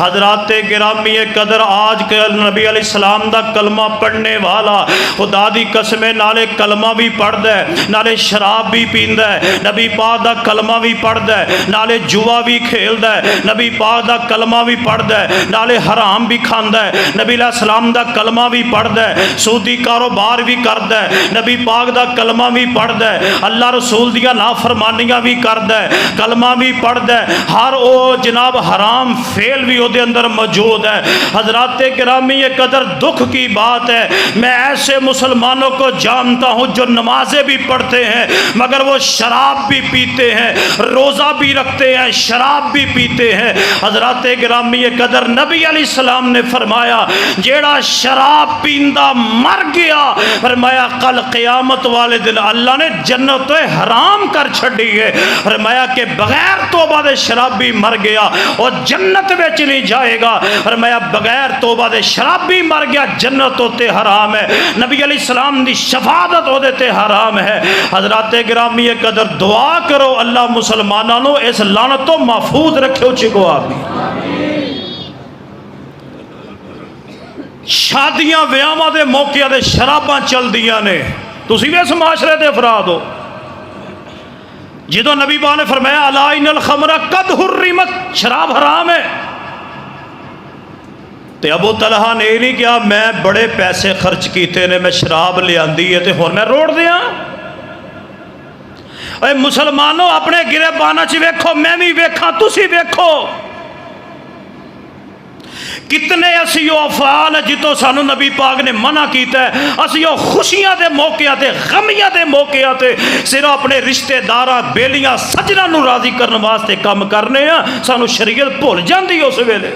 हजरात गिरामी कदर आज कल नबी अलैहिस्सलाम दा कलमा पढ़ने वाला खुदा दी कसम नाले कलमा भी पढ़दा है नाले शराब भी पींदा है, नबी पाक दा कलमा भी पढ़दा है नाले जुआ भी खेलदा है, नबी पाक दा कलमा भी पढ़दा है नाले हराम भी खांदा है, नबी अलैहिस्सलाम दा कलमा भी पढ़दा है, सूदी कारोबार भी करदा है, नबी पाक दा कलमा भी पढ़दा है, अल्लाह रसूल दिया नाफरमानियां भी करदा है, कलमा भी पढ़दा है, हर वो जनाब हराम फेल भी उसदे अंदर मौजूद है। हजरात गिरामी ये कदर दुख की बात है, मैं ऐसे मुसलमानों को जानता हूँ जो नमाजें भी पढ़ते हैं मगर वो शराब भी पीते हैं, रोज़ा भी रखते हैं, शराब भी पीते हैं। हजरात गिरामी कदर नबी अलैहिस्सलाम ने फरमाया जेड़ा शराब पींदा मर गया, फरमाया कल क़यामत वाले दिन अल्लाह ने जन्नत हराम कर छड़ी है। फरमाया कि बगैर तौबा दे शराबी मर गया और जन्नत में नहीं जाएगा, फरमाया बगैर तौबा दे शराबी मर गया जन्नत होते हराम है, नबी अलैहिस्सलाम दी शफाअत होते ते हराम है। हजरात गिरामी कदर दुआ करो अल्लाह मुसलमानों को इस लानत तो महफूज रखे चिको आमी। शादियां व्याहां दे मौके ते शराबां चलदियां ने, तुसीं भी इस माशरे दे अफराद हो, जो नबी पाक ने फरमाया अला इन्नल खमरा कद हुर्रिमत, शराब हराम है, तो अबू तलहा ने यह नहीं कहा मैं बड़े पैसे खर्च किए ने, मैं शराब लिया है तो हुण मैं रोड़ दियाँ। अरे मुसलमानों अपने गिरेबाना च वेखो, मैं भी वेखा तुसी वेखो, कितने असी अफाल जितों सानू नबी पाक ने मना किया है। असी खुशियां के मौक़ियां ते गमियां के मौक़ियां ते सिर्फ अपने रिश्तेदार बेलियां सज्जना नू राजी करने वास्ते काम करने आ, सानू शरीयत भुल जाती उस वेले।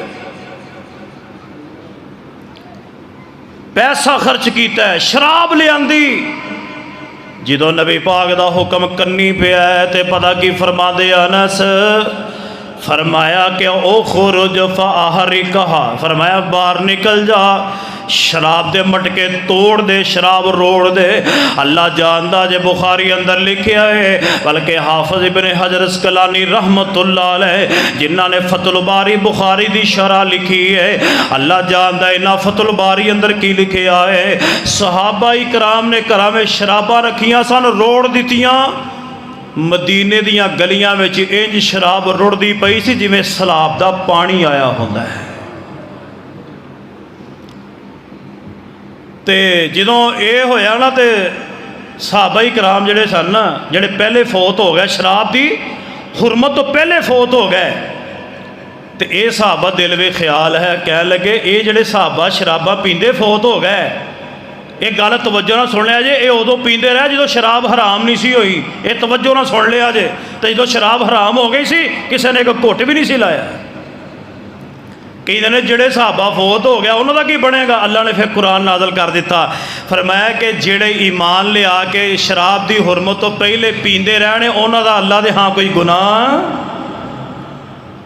पैसा खर्च किया है, शराब लियांदी, जो नबी पाक का हुक्म कन्नी पिया है तो पता की फरमाते अनस, फरमाया कि ओ खुरुज फ़ाहरी कहा, फरमाया बाहर निकल जा, शराब दे मटके तोड़ दे, शराब रोड़ दे। अल्लाह जानदा जे बुखारी अंदर लिखा है, बल्कि हाफिज इब्न हजर अस्कलानी रहमतुल्लाह अलैह जिन्हों ने फतुल बारी बुखारी दी शरह लिखी है, अल्लाह जानदा इन्हां फतुल बारी अंदर की लिखा है, सहाबा इकराम ने घरां में शराबां रखियां सन, रोड़ दित्तियां, मदीने दियां गलियां में इंज शराब रुड़दी पई सी जिवें सैलाब दा पानी आया हुंदा है। ते जदों ये होया ना तो सहाबा इकराम जिहड़े सन ना, जिहड़े पहले फौत हो गए, शराब की हुरमत तो पहले फौत हो गए, तो ये सहाबा दिल में ख्याल है, कह लगे ये जिहड़े सहाबा शराबा पींदे फौत हो गए, ये गल तवज्जो ना सुन लिया जे, ये उदों पींदे रहे जो शराब हराम नहीं सी हुई, ये तवज्जो ना सुन लिया जे, तो जो शराब हराम हो गई सी किसी ने एक घुट भी नहीं सी लाया। कई दिन जिहड़े सहाबा फौत हो गया उन्हों का की बनेगा, अल्लाह ने फिर कुरान नाज़िल कर दिता, फरमाया कि जिहड़े ईमान लिया के शराब की हुरमत तो पहले पींदे रहने उन्हों का अल्लाह के हाँ कोई गुनाह,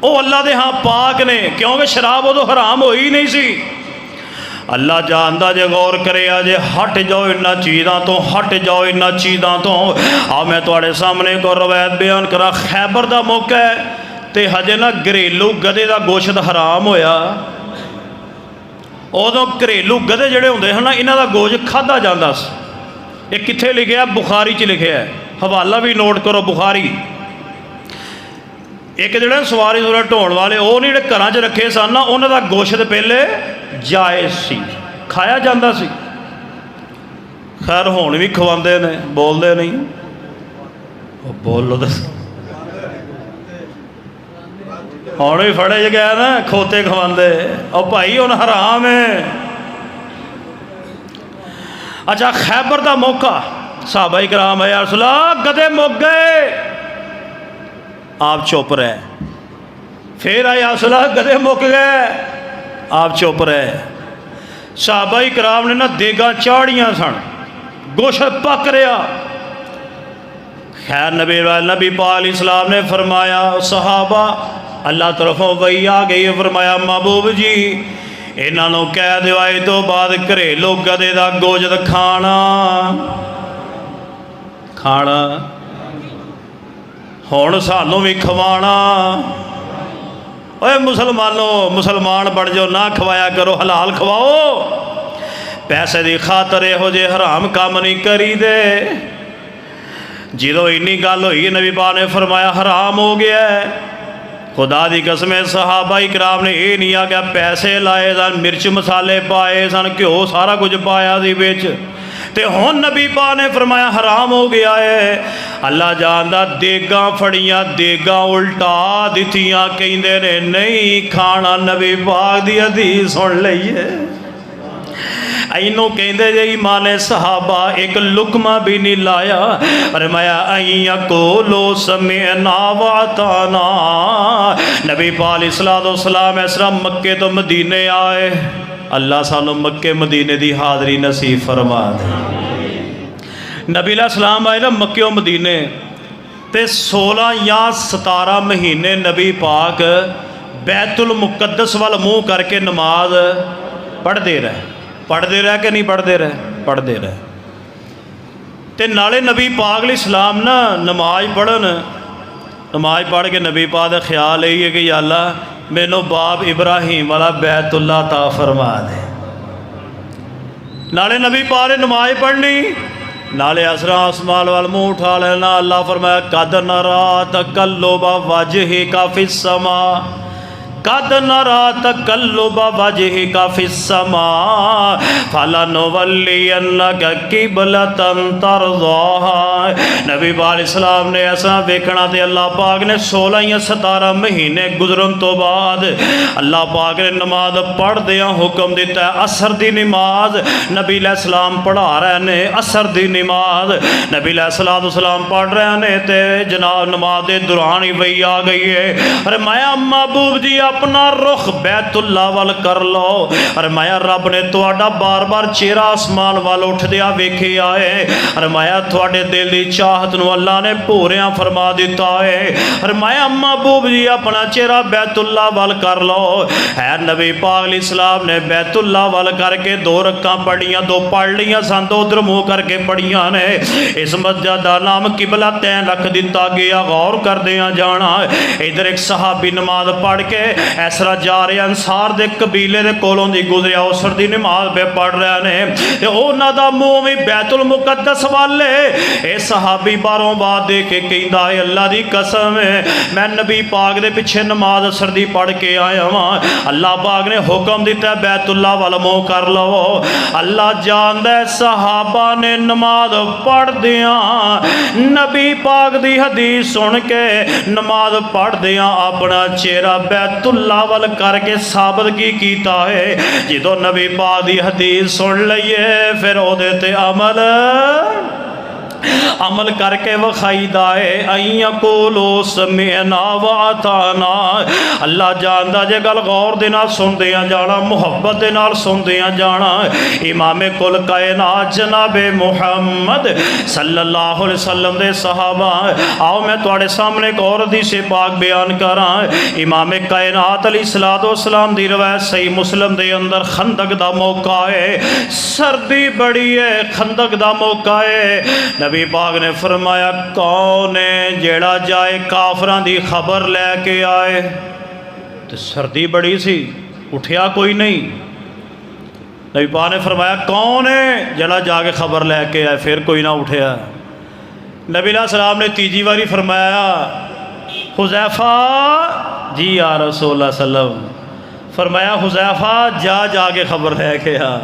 वो अल्लाह के हाँ पाक ने, क्योंकि शराब उदों हराम होई नहीं सी। अल्लाह जानदा जे गौर करे जे, हट जाओ इन्होंने चीज़ों तो, हट जाओ इन्होंने चीज़ों तो। आ मैं तुहाडे सामने को रवायत बयान करा, खैबर का मौका है तो हजे ना घरेलू गधे का गोश्त हराम होया, उदों घरेलू गधे जिहड़े हुंदे हैं ना, इन्हां दा गोश्त खाधा जांदा सी। ये कित्थे लिखिआ? बुखारी च लिखिआ है, हवाला भी नोट करो बुखारी। एक जिहड़े सवारी सूरत ढोण वाले वो नहीं जिहड़े घरां च रखे सन ना, उन्हां दा गोश्त पहले जायज़ सी, खाया जाता सी। खैर हुण भी खवाते ने, बोलते नहीं, बोलो दस हुण भी फड़े ज गए ना, खोते खवाते, और भाई हुण हराम है। अच्छा खैबर का मौका, सहाबा इकराम या रसूल अल्लाह गधे मुक गए, आप चुप रहे, फिर आया रसूल अल्लाह गधे मुक गए, आप चुप रहे। सहाबा इकराम ने ना देगा चाड़ियाँ सन, गोश्त पक रहा। खैर नबी पाक इस्लाम ने फरमाया सहाबा अल्लाह तरफों वही आ गई, फरमाया महबूब जी इन्हों कह दो आए तो बाद घरेलू गधे का गोश्त खाना खाना, हुण सानू भी खवाना। ओए मुसलमानों, मुसलमान बन जाओ, ना खवाया करो, हलाल खवाओ, पैसे की खातर यहो जे हराम काम नहीं करी दे। जो इन्नी गल हुई नबी पाक ने फरमाया हराम हो गया है। खुदा की कसम सहाबा इकराम ने यह नहीं आख्या, पैसे लाए सन, मिर्च मसाले पाए सन, घ्यो सारा कुछ पाया सी बिच, ते हुण नबी पाक ने फरमाया हराम हो गया है। अल्लाह जानदा देगा फड़ियां, देगा उल्टा दित्तियां, कहंदे ने नहीं खाना, नबी पाक दी हदीस सुन लईए। इनू कहते जे ईमाने सहाबा एक लुकमा भी नहीं लाया, फरमाया अइया को लो समय नावाताना। नबी पाक अलैहिस्सलाम इस तरह मक्के तो मदीने आए, अल्लाह सानू मक्के मदीने की हाज़री नसीब फरमा दे। नबी अलैहिस्सलाम आए ना मक्के मदीने, ते 16 या 17 महीने नबी पाक बैतुल मुकद्दस वाल मुँह करके नमाज पढ़ते रहे कि नहीं पढ़ते रहे? पढ़ते रहे। तो नाले नबी पाक अलैहिस्सलाम ना नमाज पढ़न, नमाज पढ़ के नबी पाक का ख्याल यही है कि या अल्लाह मैनू बाप इब्राहिम वाला बैतुल्ला ता फरमा दे। नाले नबी पाक ने नमाज पढ़नी, नाले असरा आसमान वाल मुँह उठा लेना। अल्लाह फरमाया कद नरा तकल्लुबा वजहिका फिस्समा, कद नरा तकल्लुबा वजहिका फिस्समा फलनुवल्लियन्नका किबलतन तरज़ाहा। नबी पाक अलैहिस्सलाम ने ऐसा वेखना ते अल्लाह पाक ने 16 या 17 महीने गुजरन तो बाद अल्लाह पाक ने नमाज पढ़दियां हुक्म दिता है असर दी नमाज नबी अलैहिस्सलाम पढ़ा रहे ने। असर दी नमाज नबी अलैहिस्सलाम पढ़ रहे ने ते जनाब नमाज के दौरान ही वही आ गई है। अरे माया महबूब जी अपना रुख बैतुल्ला वाल कर लो। अरे माया रब ने तुहाडा बार बार चेहरा आसमान वाल उठदिया वेखिया है। अरे माया तुहाडे दिल की चाहत नूं अल्लाह ने पूरियां फरमा दिता है। अरे माया महबूब जी अपना चेहरा बैतुल्ला वाल कर लो। है नबी पाक अलैहिस्सलाम ने बैतुल्ला वाल करके 2 रकां पढ़ियां, 2 पढ़ लियां सन, 2 उधर मुँह करके पढ़ियां ने। इस मस्जिद का नाम किबला तैन रख दिता गया। गौर करदियां जाना इधर एक सहाबी नमाज पढ़ के ऐसरा जा रहे अंसार दे कबीले दे कोलों दी गुजरिया उसर दी नमाज पे पढ़ रहे ने ते उन्हां दा मुंह भी बैतुल मुकद्दस वाले। ए सहाबी बारों बाद दे के कहंदा है अल्लाह दी कसम है मैं नबी पाक दे पिछे नमाज असर दी पढ़ के आया वां। अल्लाह पाक ने हुक्म दिता बैतुल्ला वाल मुंह कर लो। अल्लाह जानदा है सहाबा ने नमाज पढ़दियां नबी पाक दी हदीस सुन के नमाज पढ़दियां अपना चेहरा बैतुल्ला वल करके साबित की कीता है। जो नबी पाक दी हदीस सुन लईए फिर ओदे ते अमल करके वखाईदा है। अय्यकुलो समिअना व अताना। अल्लाह जानदा जे गल गौर दे नाल सुनदियां जाना, मुहब्बत दे नाल सुनदियां जाना। इमाम कुल कायनात जनाबे मुहम्मद सल्लल्लाहु अलैहि वसल्लम दे सहाबा। आओ मैं तुहाडे सामने एक और हदीस पाक बयान करा। इमाम कायनात अलैहिस्सलातु वस्सलाम दी रवायत सही मुस्लिम दे अंदर खंदक दा मौका है, सर्दी बड़ी है, खंदक दा मौका है। नबी पाक ने फरमाया कौन है जेड़ा जाए काफरां दी खबर लैके आए। तो सर्दी बड़ी सी उठिया कोई नहीं। नबी पाक ने फरमाया कौन है जेड़ा जाके खबर लैके आए, फिर कोई ना उठिया। नबी सलाम ने तीजी बारी फरमाया हुज़ैफा जी या रसूल सल्लम। फरमाया हुज़ैफा जाके खबर लैके आ।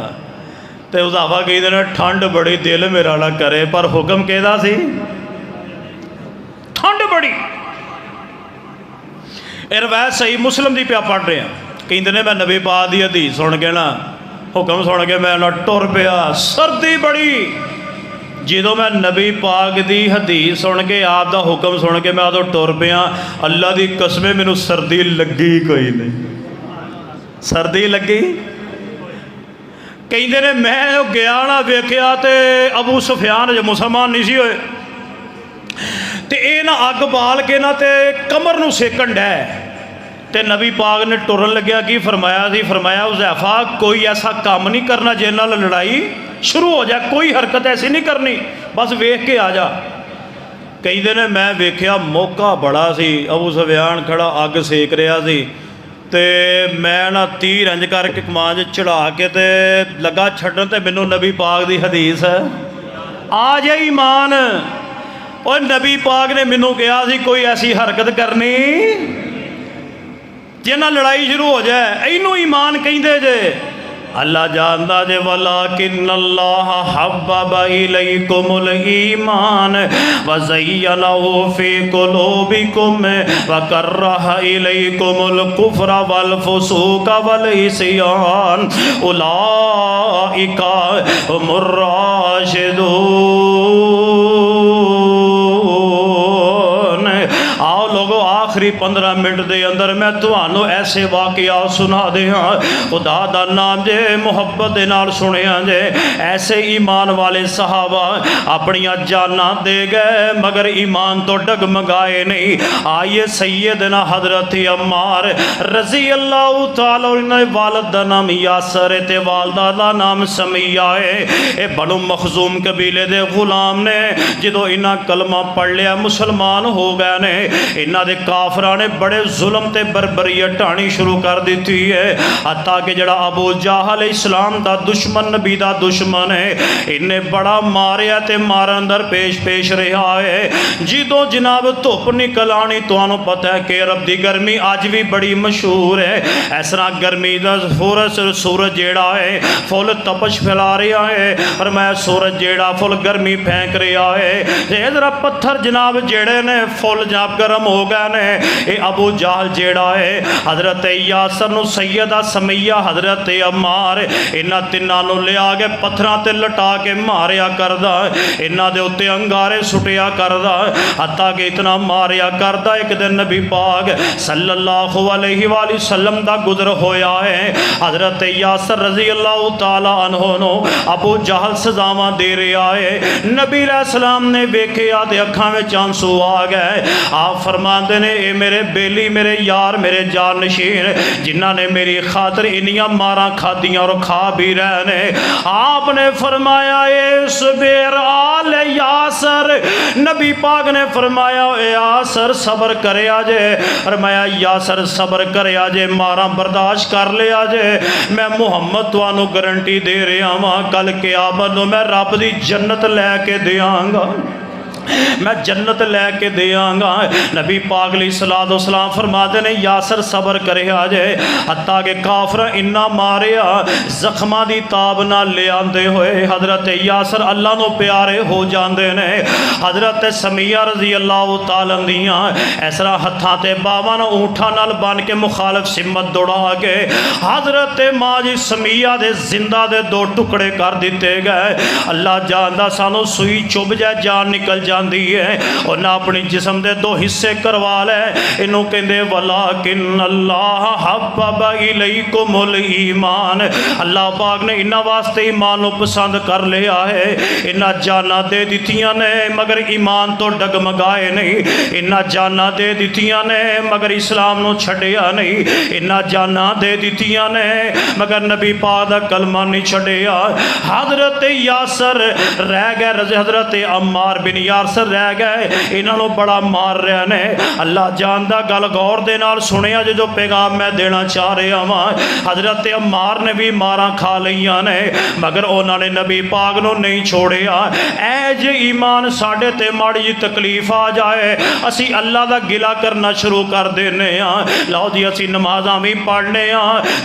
तो हुज़ैफा कहते हैं ठंड बड़ी दिल मेरा ना करे, पर हुक्म कहदा सी ठंड बड़ी। रवायत सही मुस्लिम की पिया पढ़ रहे हैं। कहते हैं मैं नबी पाक की हदीस सुन के ना हुक्म सुन के मैं ना टुर पिया, सर्दी बड़ी। जो मैं नबी पाक की हदीस सुन के आप दा हुक्म सुन के मैं उदों टुर पिया, अल्लाह की कसम मैनू सर्दी लगी कोई नहीं। सर्दी लगी कहते ने मैं गया ना वेख्या तो अबू सुफियान जो मुसलमान नहीं सी होए तो ये ना अग बाल के ना ते कमर नूं सेकन डै। तो नबी पाक ने टुरन लग्या की फरमाया सी, फरमाया हुज़ैफा कोई ऐसा काम नहीं करना जिस नाल लड़ाई शुरू हो जाए, कोई हरकत ऐसी नहीं करनी, बस वेख के आ जा। कहते ने मैं वेख्या मौका बड़ा सी, अबू सुफियान खड़ा अग सेक रहा सी ते मैं ना तीर इंज करके कमान चढ़ा के ते लगा छड्डन ते मैनू नबी पाक की हदीस आ जाए ईमान। और नबी पाक ने मैनू कहा सी कोई ऐसी हरकत करनी जिन्ना लड़ाई शुरू हो जाए, इनू ईमान कहंदे जे। अल्लाह जानदा जे वलाकिन्नल्लाह हब्बबा इलैकुमुल ईमान व ज़य्यनहु फी कुलूबिकुम व कररहा इलैकुमुल कुफ्र वल फुसूक वल इस्यान उलाइका हुमुर राशिदून। आओ लोगो आखिरी 15 मिनट के अंदर मैं तुहानू ऐसे वाकया सुना दिया। खुदा दा नाम जे मुहब्बत दे नाल सुनिया जे। ऐसे ईमान वाले सहाबा अपनिया जाना दे गए मगर ईमान तो डगमगाए नहीं। आइए सैयदना हजरत अम्मार रजी अल्लाह तआला वालद दा नाम यासर ते वालदा दा नाम समिया है। ये बनु मखजूम कबीले दे गुलाम ने जो इन्हें कलमा पढ़ लिया मुसलमान हो गए ने। इन्हों के काफरां ने बड़े जुल्म ते बरबरीयत ढाणी शुरू कर दी है। हत्ता कि जड़ा अबू जहल इस्लाम दा दुश्मन, नबी दा दुश्मन है, इन्हें बड़ा मारिया ते मारन दर पेश रहा है। जिदों जनाब धुप निकल आनी, तुहानू पता है कि अरब दी गर्मी अज भी बड़ी मशहूर है। इस तरह गर्मी का सूरज जेड़ा है फुल तपश फैला रहा है, पर मैं सूरज जेड़ा फुल गर्मी फेंक रहा है। जरा पत्थर जनाब जेड़े ने फुल जनाब गर्म हो गए ने। ये अबू जहल जेड़ा है हजरत यासर नू, सैयदा समैया, हजरत अम्मार, इन्हां तिन्हां नू लिया के पत्थरां ते लटा के मारिया करदा, इन्हां दे उत्ते अंगारे सुटिया करदा, हत्ता कि इतना मारिया करदा एक दिन नबी पाक सल्लल्लाहु अलैहि वसल्लम दा गुजर होया है। हजरत यासर रजी अल्लाह तआला अन्हु नो अबू जहल सजावां दे रहा है। नबी अलैहिस्सलाम ने वेख्या ते अखां विच आंसू आ गए। आप फरमांदे ने ए मेरे बेली, मेरे यार, मेरे जानशीन, जिन्हां ने मेरी खातर इन्नियां मारां खादियां और खा भी रहे ने। आपने फरमाया इस बेर आल यासर, नबी पाक ने फरमाया यासर सबर करे जे। फरमाया यासर सबर करे जे, मारा बर्दाश्त कर लिया जे। मैं मुहम्मद तुहानू गारंटी दे रहा वहाँ, कल क़यामत नूं मैं रब दी जन्नत लैके देंगा, मैं जन्नत लैके देंगा। नबी पाक अलैहिस्सलाम फरमाते ने यासर सबर करे जे। हत्ता कि काफर इन्ना मारिया जख्मां दी ताब ना ले आंदे होए हजरत यासर अल्लाह नू प्यारे हो जाते ने। हजरत समिया रजी अल्लाह तआला दियां इस तरह हत्थां ते बावां ऊँठां नाल बन के मुखालफ सिमत दौड़ा के हजरत माँ जी समिया दे जिंदा दे दो टुकड़े कर दिते गए। अल्लाह जानदा सानू सुई चुभ जाए जान निकल जाए है, उन्हें अपनी जिस्म के दो हिस्से करवा लै। इनू कहते वलाकिन अल्लाह हब्बब इलैकुमुल ईमान, अल्लाह पाक ने इन्हां वास्ते ईमान को पसंद कर लिया है। इन्हां जाना दे दित्तियां ने मगर ईमान तो डगमगाए नहीं, इन्हां जाना दे दित्तियां ने मगर इस्लाम नू छड्डिया नहीं, इन्हां जाना दे दित्तियां ने मगर नबी पाक दा कलमा नहीं छड्डिया। हजरत यासर रह गए, हजरत अम्मार बिन यासर रह गए, इन्हों बड़ा मार रहे ने। अल्लाह जानदा गल गौर दे नाल सुनिया जो पैगाम मैं देना चाह रहा वहाँ। हजरत अम्मार ने भी मारा खा लिया ने मगर उन्होंने नबी पाक नू नहीं छोड़िया। ऐज ईमान साढ़े ते माड़ी जी तकलीफ आ जाए असी अल्लाह का गिला करना शुरू कर देने। लो जी असी नमाजा भी पढ़ने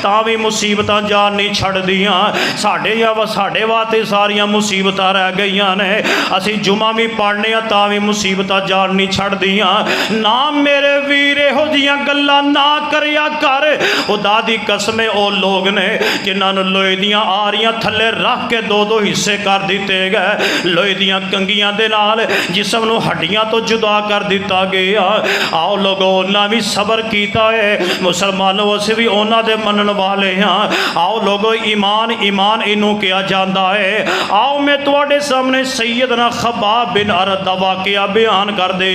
तां भी मुसीबत जान नहीं छड्डदियां। साढ़े वास्ते सारिया मुसीबत रह गई ने। असी जुमा भी पढ़ने ता भी मुसीबत जान नहीं छड्डदियां। ना मेरे वीर इहो जिहियां गल्लां ना करिया कर। खुदा दी कसम ओ लोग ने जिन्हां लोहे दियां आरियां थल्ले रख के दो दो हिस्से कर दिते गए, लोहे दियां कंगियां दे नाल जिस्म नूं हड्डियां तो जुदा कर दिता गया। आओ लोगों उन्हां भी सबर कीता है, मुसलमानों असीं भी उन्हां दे मनण वाले हाँ। आओ लोगों ईमान ईमान इनू कहा जाता है। आओ मैं तुहाडे सामने सैयदना खब्बाब बिन अरद दा वाक़या बयान कर दे।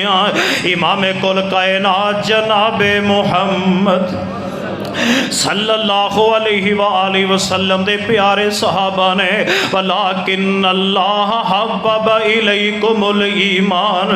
इमाम कुल कायनात जनाबे मुहम्मद सल्लल्लाहु अलैहि वसल्लम दे प्यारे सहाबा ने वलाकिन अल्लाह हब्बब इलैकुमुल ईमान,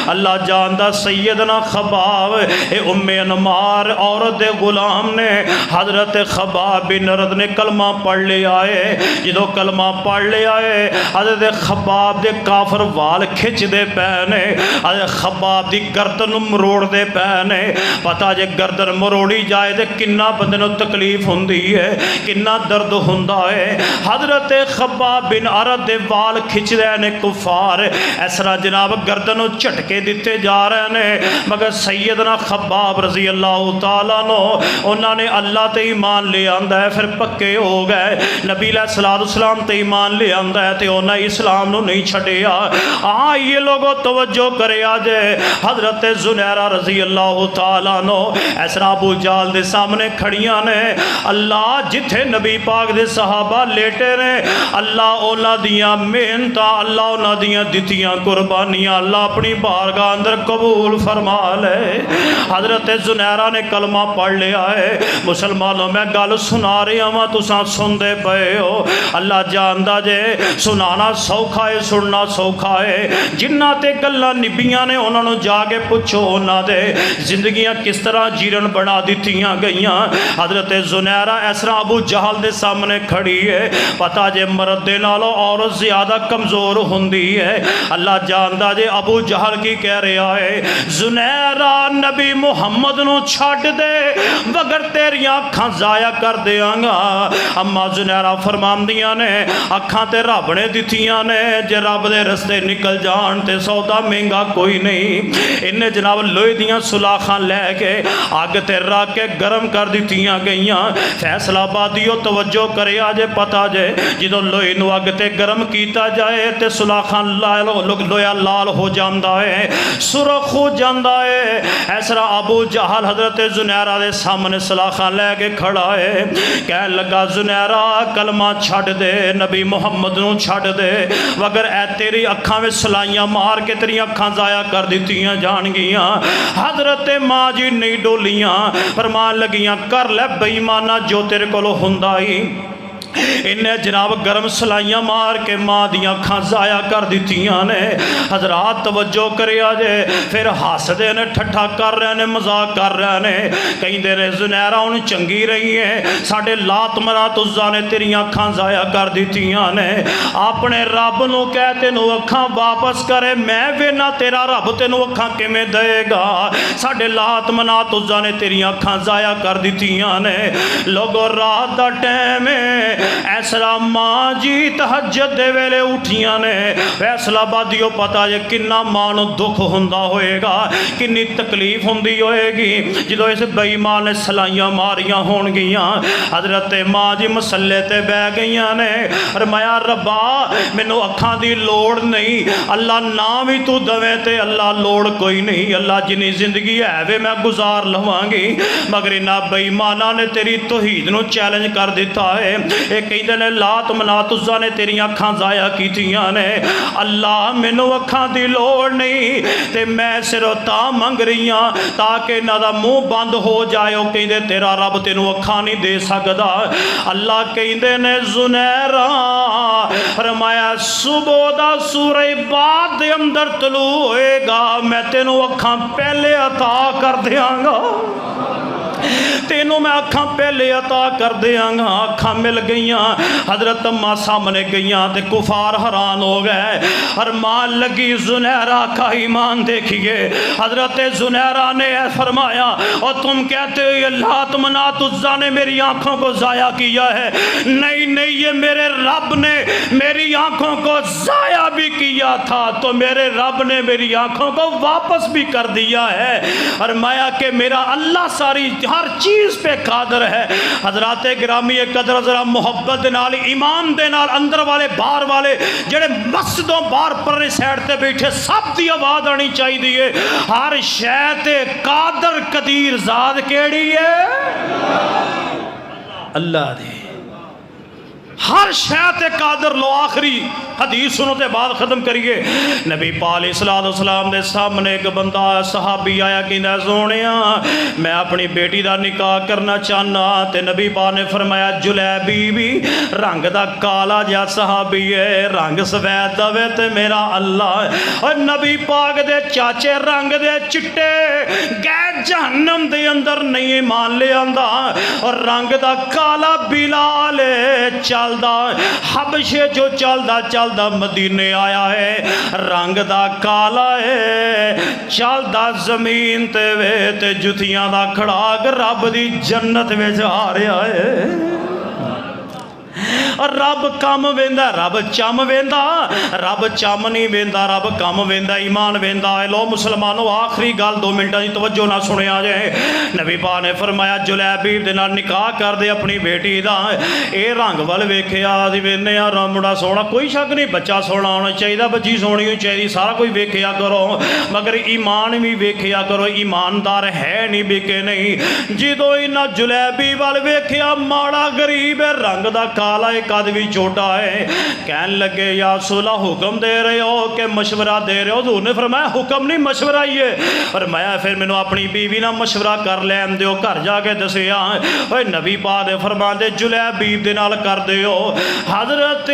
अल्लाह जानदा सैयदना खब्बाब ए उम्मे अनमार औरत दे गुलाम ने हजरत खब्बाब बिन अरद ने कलमा पढ़ लिया है। जो कलमा पढ़ लिया है हजरत खब्बाब दे काफर वाल खिंचते पे ने, हजरत खब्बाब दी गर्दन मरोड़ते पे ने। पता जे गर्दन मरोड़ी जाए तो किन्ना बंदे नूं तकलीफ हुंदी है, किन्ना दर्द हुंदा है। हजरत खब्बाब बिन अरद दे वाल खिंच रहे ने कुफार, इस तरह जनाब गर्दन झटके दिते जा रहे ने। मगर सैयदना खब्बाब रजी अल्लाह तआला नो उन्होंने अल्लाह ते ईमान ले आंदा है, फिर पक्के हो गए। नबी अलैहिस्सलाम ते ईमान ले आंदा है तो उन्हें इस्लाम नूं नहीं छड्डिया। हाँ ये लोगों तवज्जो करे जे हजरत जुनैरा रजी अल्लाह तआला नो इस तरह अबू जहल दे सामने खड़ियां ने। अल्लाह जिथे नबी पाक दे सहाबा लेटे ने, अल्लाह उन्हां दियां मेहनतां, अल्लाह उन्हां दियां दित्तियां कुर्बानियां अल्लाह अपनी बारगाह अंदर कबूल फरमा ले। हजरत जुनैरा ने कलमा पढ़ लिया है। मुसलमानों मैं गल सुना रहा वां, तुसां सुनते पे हो। अल्लाह जानदा जे सुनाना सौखा है, सुनना सौखा है। जिन्हां ते गल्लां निभियां ने उन्होंने जाके पुछो उन्हां दे जिंदगियां किस तरह जीवन बना दित्तियां गईयां। हजरत जुनैरा इस तरह अबू जहल दे सामने खड़ी है। पता जे मर्द दे नालों औरत ज़्यादा कमज़ोर हुंदी है। अल्लाह जानदा जे अबू जहल की कह रहा है, जुनैरा नबी मुहम्मद नूं छड्ड दे मगर तेरियां अखां ज़ाया कर देंगा। अम्मा जुनैरा फरमांदियां ने अखां ते रब ने दित्तियां ने, जे रब दे रस्ते निकल जान ते सौदा महंगा कोई नहीं। इन्हें जनाब लोहे दियां सुलाखां लैके अग ते रख के गर्म कर दित्तियां गईयां। फैसलाबादियों तवज्जो करे जे पता जे जो लोहे नूं अग ते गर्म किया जाए तो सुलाखां लोया लाल हो जाता है, सुरख हो जाता है। इस तरह अबू जहल हजरत जुनैरा के सामने सलाखां लैके खड़ा है। कह लगा जुनैरा कलमा छड्ड दे, नबी मुहम्मद नूं छड्ड दे, मगर ए तेरी अखां में सलाइयां मार के तेरी अखां ज़ाया कर दित्तियां जाणगियां। हजरत माँ जी नहीं डोलियां, फरमान लगियां कर लै बेईमाना जो तेरे कोलों हुंदा ही। इन्हें जनाब गर्म सलाइयां मार के माँ दियां अखां ज़ाया कर दित्तियां ने। हजरात तवज्जो करिया जे फिर हसदे ने, ठट्ठा कर रहे ने, मजाक कर रहे ने। कहते ने जुनैरा हुण चंगी रही है, साडे लात मनात उज़्ज़ा ने तेरियां अखां ज़ाया कर दित्तियां ने। अपने रब नूं कह तेनों अखां वापस करे, मैं वेना तेरा रब तेनों अखां किवें देगा। साडे लात मनात उज़्ज़ा ने तेरियां अखां ज़ाया कर दित्तियां ने। लोगों रात दा टाइम है, ऐसरा माँ जी तहज्जुद दे वेले उठियां ने। फैसलाबादियों पता जे किन्ना मां नूं दुख हुंदा होएगा, किन्नी तकलीफ हुंदी होएगी जो इस बेईमान ने सलाइयां मारियां होणगियां। हजरत माँ जी मसले ते बह गईयां ने। फरमाया रब्बा मैनू अखां दी लोड़ नहीं, अल्लाह ना भी तू दवे ते अल्लाह लोड़ कोई नहीं। अल्लाह जिन्नी जिंदगी है वे मैं गुजार लवांगी, मगर इन्हां बेईमाना ने तेरी तौहीद नूं चैलेंज कर दिता है। ये कहते ने लात मनात उज़्ज़ा ने तेरियां अखां ज़ाया कीतियां ने। अल्लाह मैनू अखां दी लोड़ नहीं ते मैं सिर्फ तां मंग रही हाँ ताकि इन्हां दा मूँह बंद हो जाए। वो कहते तेरा रब तेनू अखां नहीं दे सकदा। अल्लाह कहते ने जुनैरा, फरमाया सुबह दा सूरज बाद दे अंदर तलू होएगा, मैं तेनू अखां पहले अता कर देंगा। तेनों मैं अखां पहले अता कर देंगा। अखां मिल गईयां। हजरत अम्मा सामने गईयां तो कुफार हैरान हो गए। फरमान लगी जुनैरा का ईमान देखिए। हजरत जुनैरा ने फरमाया और तुम कहते हो ये लात मनात उज़्ज़ा ने मेरी आंखों को ज़ाया किया है। नहीं नहीं, ये मेरे रब ने मेरी आंखों को ज़ाया भी किया था तो मेरे रब ने मेरी आंखों को वापस भी कर दिया है। फरमाया कि मेरा अल्लाह सारी हर चीज़ पे कादर है। हजरात गिरामी कदर जरा मुहब्बत दे नाल ईमान दे नाल अंदर वाले बाहर वाले जेड़े मस्जिदों बाहर परली साइड ते बैठे सब दी आवाज़ आनी चाहिए। हर शै ते कादर कदीर ज़ात केड़ी है? अल्लाह दी। हर शय ते कादर लो। आखिरी हदीस सुनो ते बाद खत्म करिए। नबी पाक अलैहिस्सलाम दे सामने एक बंदा सहाबी आया कि सोने मैं अपनी बेटी का निकाह करना चाहना। तो नबी पाक ने फरमाया जुलैबी भी रंग का काला जहा सहाबी है, रंग सफेद दवे तो मेरा अल्लाह। और नबी पाक दे चाचे रंग दे चिट्टे गैर जहन्नम दे अंदर नहीं मान लिया। और रंग का काला बिलाल चल हबशे जो चलदा चलदा मदीने आया है। रंग दा काला है, चलदा जमीन ते वे ते जुतियां दा खड़ाक रब दी जन्नत में जा रहा है। रब कम वेंदा, रब चम वेंदा, रब चम नहीं वेंदा, रब कम वेंदा, ईमान वेंदा है। लो मुसलमानों, आखिरी गल 2 मिनटां की तवज्जो ना सुनिया जाए। नबी पाक ने फरमाया जुलैबीब दे नाल निकाह कर दे अपनी बेटी दा। ये रंग वाल वेखिया वेने मुंडा सोहना, कोई शक नहीं बच्चा सोहना होना चाहिए, बच्ची सोहनी होनी चाहिए, सारा कुछ वेखिया करो, मगर ईमान भी वेखिया करो, ईमानदार है नहीं बिके नहीं। जो इन्हों जुलैबी वाल वेखिया, माड़ा गरीब है, रंग का काला है, कद भी छोटा है। कहन लगे या रसूला हुक्म दे रहे हो कि मशवरा दे रहे हो? हजूर ने फरमाया हुक्म नहीं मशवरा ही है। फरमाया फिर मैनू अपनी बीवी ना मशवरा कर लैन दो, घर जाके दसिया। नबी पाक ने फरमाते जुलैबीब दे नाल कर दिओ। हजरत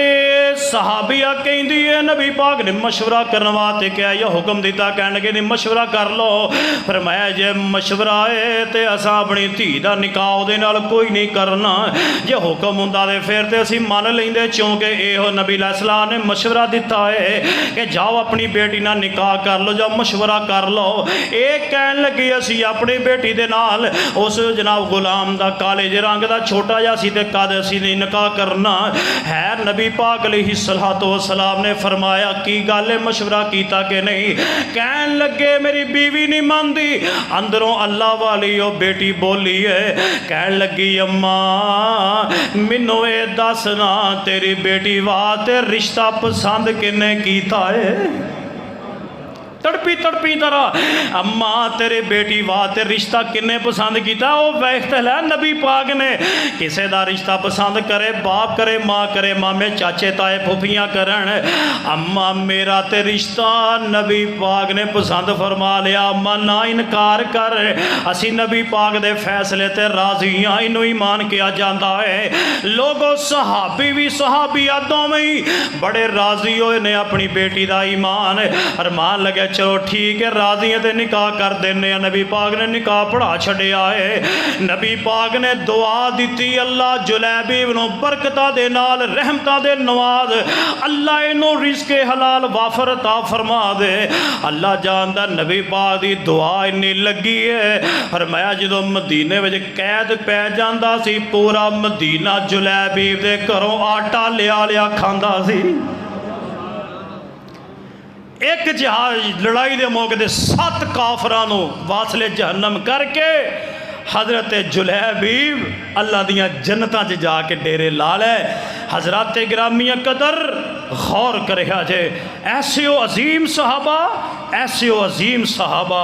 सहाबिया कहती है नबी पाक ने मशवरा करने वास्ते क्या या हुक्म दिता, कह लगे नहीं मशवरा कर लो। फरमाया जे मशवरा है तो असा अपनी धी का निकाह उहदे नाल कोई नहीं करना, जे हुक्म हुंदा ते फिर तो असी मन लेंदे, क्योंकि यो नबी अलैहिस्सलाम ने मशवरा दिता है कि जाओ अपनी बेटी ना निकाह कर लो, जाओ मशवरा कर लो। ये कहन लगी असी अपनी बेटी दे नाल उस जनाब गुलाम दा काले जे रंग दा छोटा जिहा सी ते कद असी नहीं निकाह करना है। नबी पाक अलैहिस्सलातु वस्सलाम ने फरमाया की गल है, मशवरा कीता कि नहीं? कहन लगे मेरी बीवी नहीं मानती। अंदरों अल्लाह वाली ओ बेटी बोली है, कहन लगी अम्मा मैनू ये दस ना तेरी बेटी वाह ते रिश्ता पसंद किन्ने कीता है? तड़पी तड़पी तरह अम्मा तेरे बेटी वाह ते रिश्ता किन्ने पसंद किया? वो वेखते लै नबी पाक ने किसी का रिश्ता पसंद करे, बाप करे, माँ करे, मामे चाचे ताए फुफियाँ करन, अम्मा मेरा ते रिश्ता नबी पाक ने पसंद फरमा लिया। अम्मा ना इनकार कर, असी नबी पाक दे फैसले ते राजी हाँ, इनू ईमान किया जाता है। लोगों सहाबी भी सहाबिया दोवें ही बड़े राजी होए ने अपनी बेटी का ईमान अरमान लगे चलो ठीक है राजी है तो निकाह कर देने। नबी पाक ने निकाह पढ़ा छड़िया है। नबी पाक ने दुआ दी अल्लाह जुलैबीब नूं बरकतां दे नाल रहमतां दे नवाज, अल्लाह इनू रिज़्क़े हलाल वाफर अता फरमा दे। अल्लाह जानदा नबी पाक दी दुआ इन्नी लगी है। फरमाया जो मदीने में कैद पै जांदा सी, पूरा मदीना जुलैबीब दे घरों आटा लिया लिया खांदा सी। एक जहाज लड़ाई के मौके दे 7 काफरां नूं वासले जहन्नम करके हजरत जुलैबीब अल्लाह दियां जन्नतां च जाके डेरे ला लै। हजरत गिरामी कदर गौर करिया जे, ऐसे ओ अजीम सहाबा, ऐसे ओ अजीम सहाबा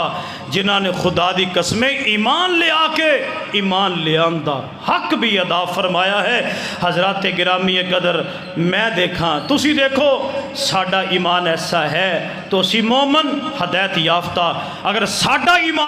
जिन्होंने खुदा दी कसमें ईमान ले आके ईमान ले आंदा हक भी अदा फरमाया है। हजरत गिरामी कदर मैं देखा तुसी देखो साडा ईमान ऐसा है तो असी मोमन हदायत याफ्ता, अगर साडा ईमान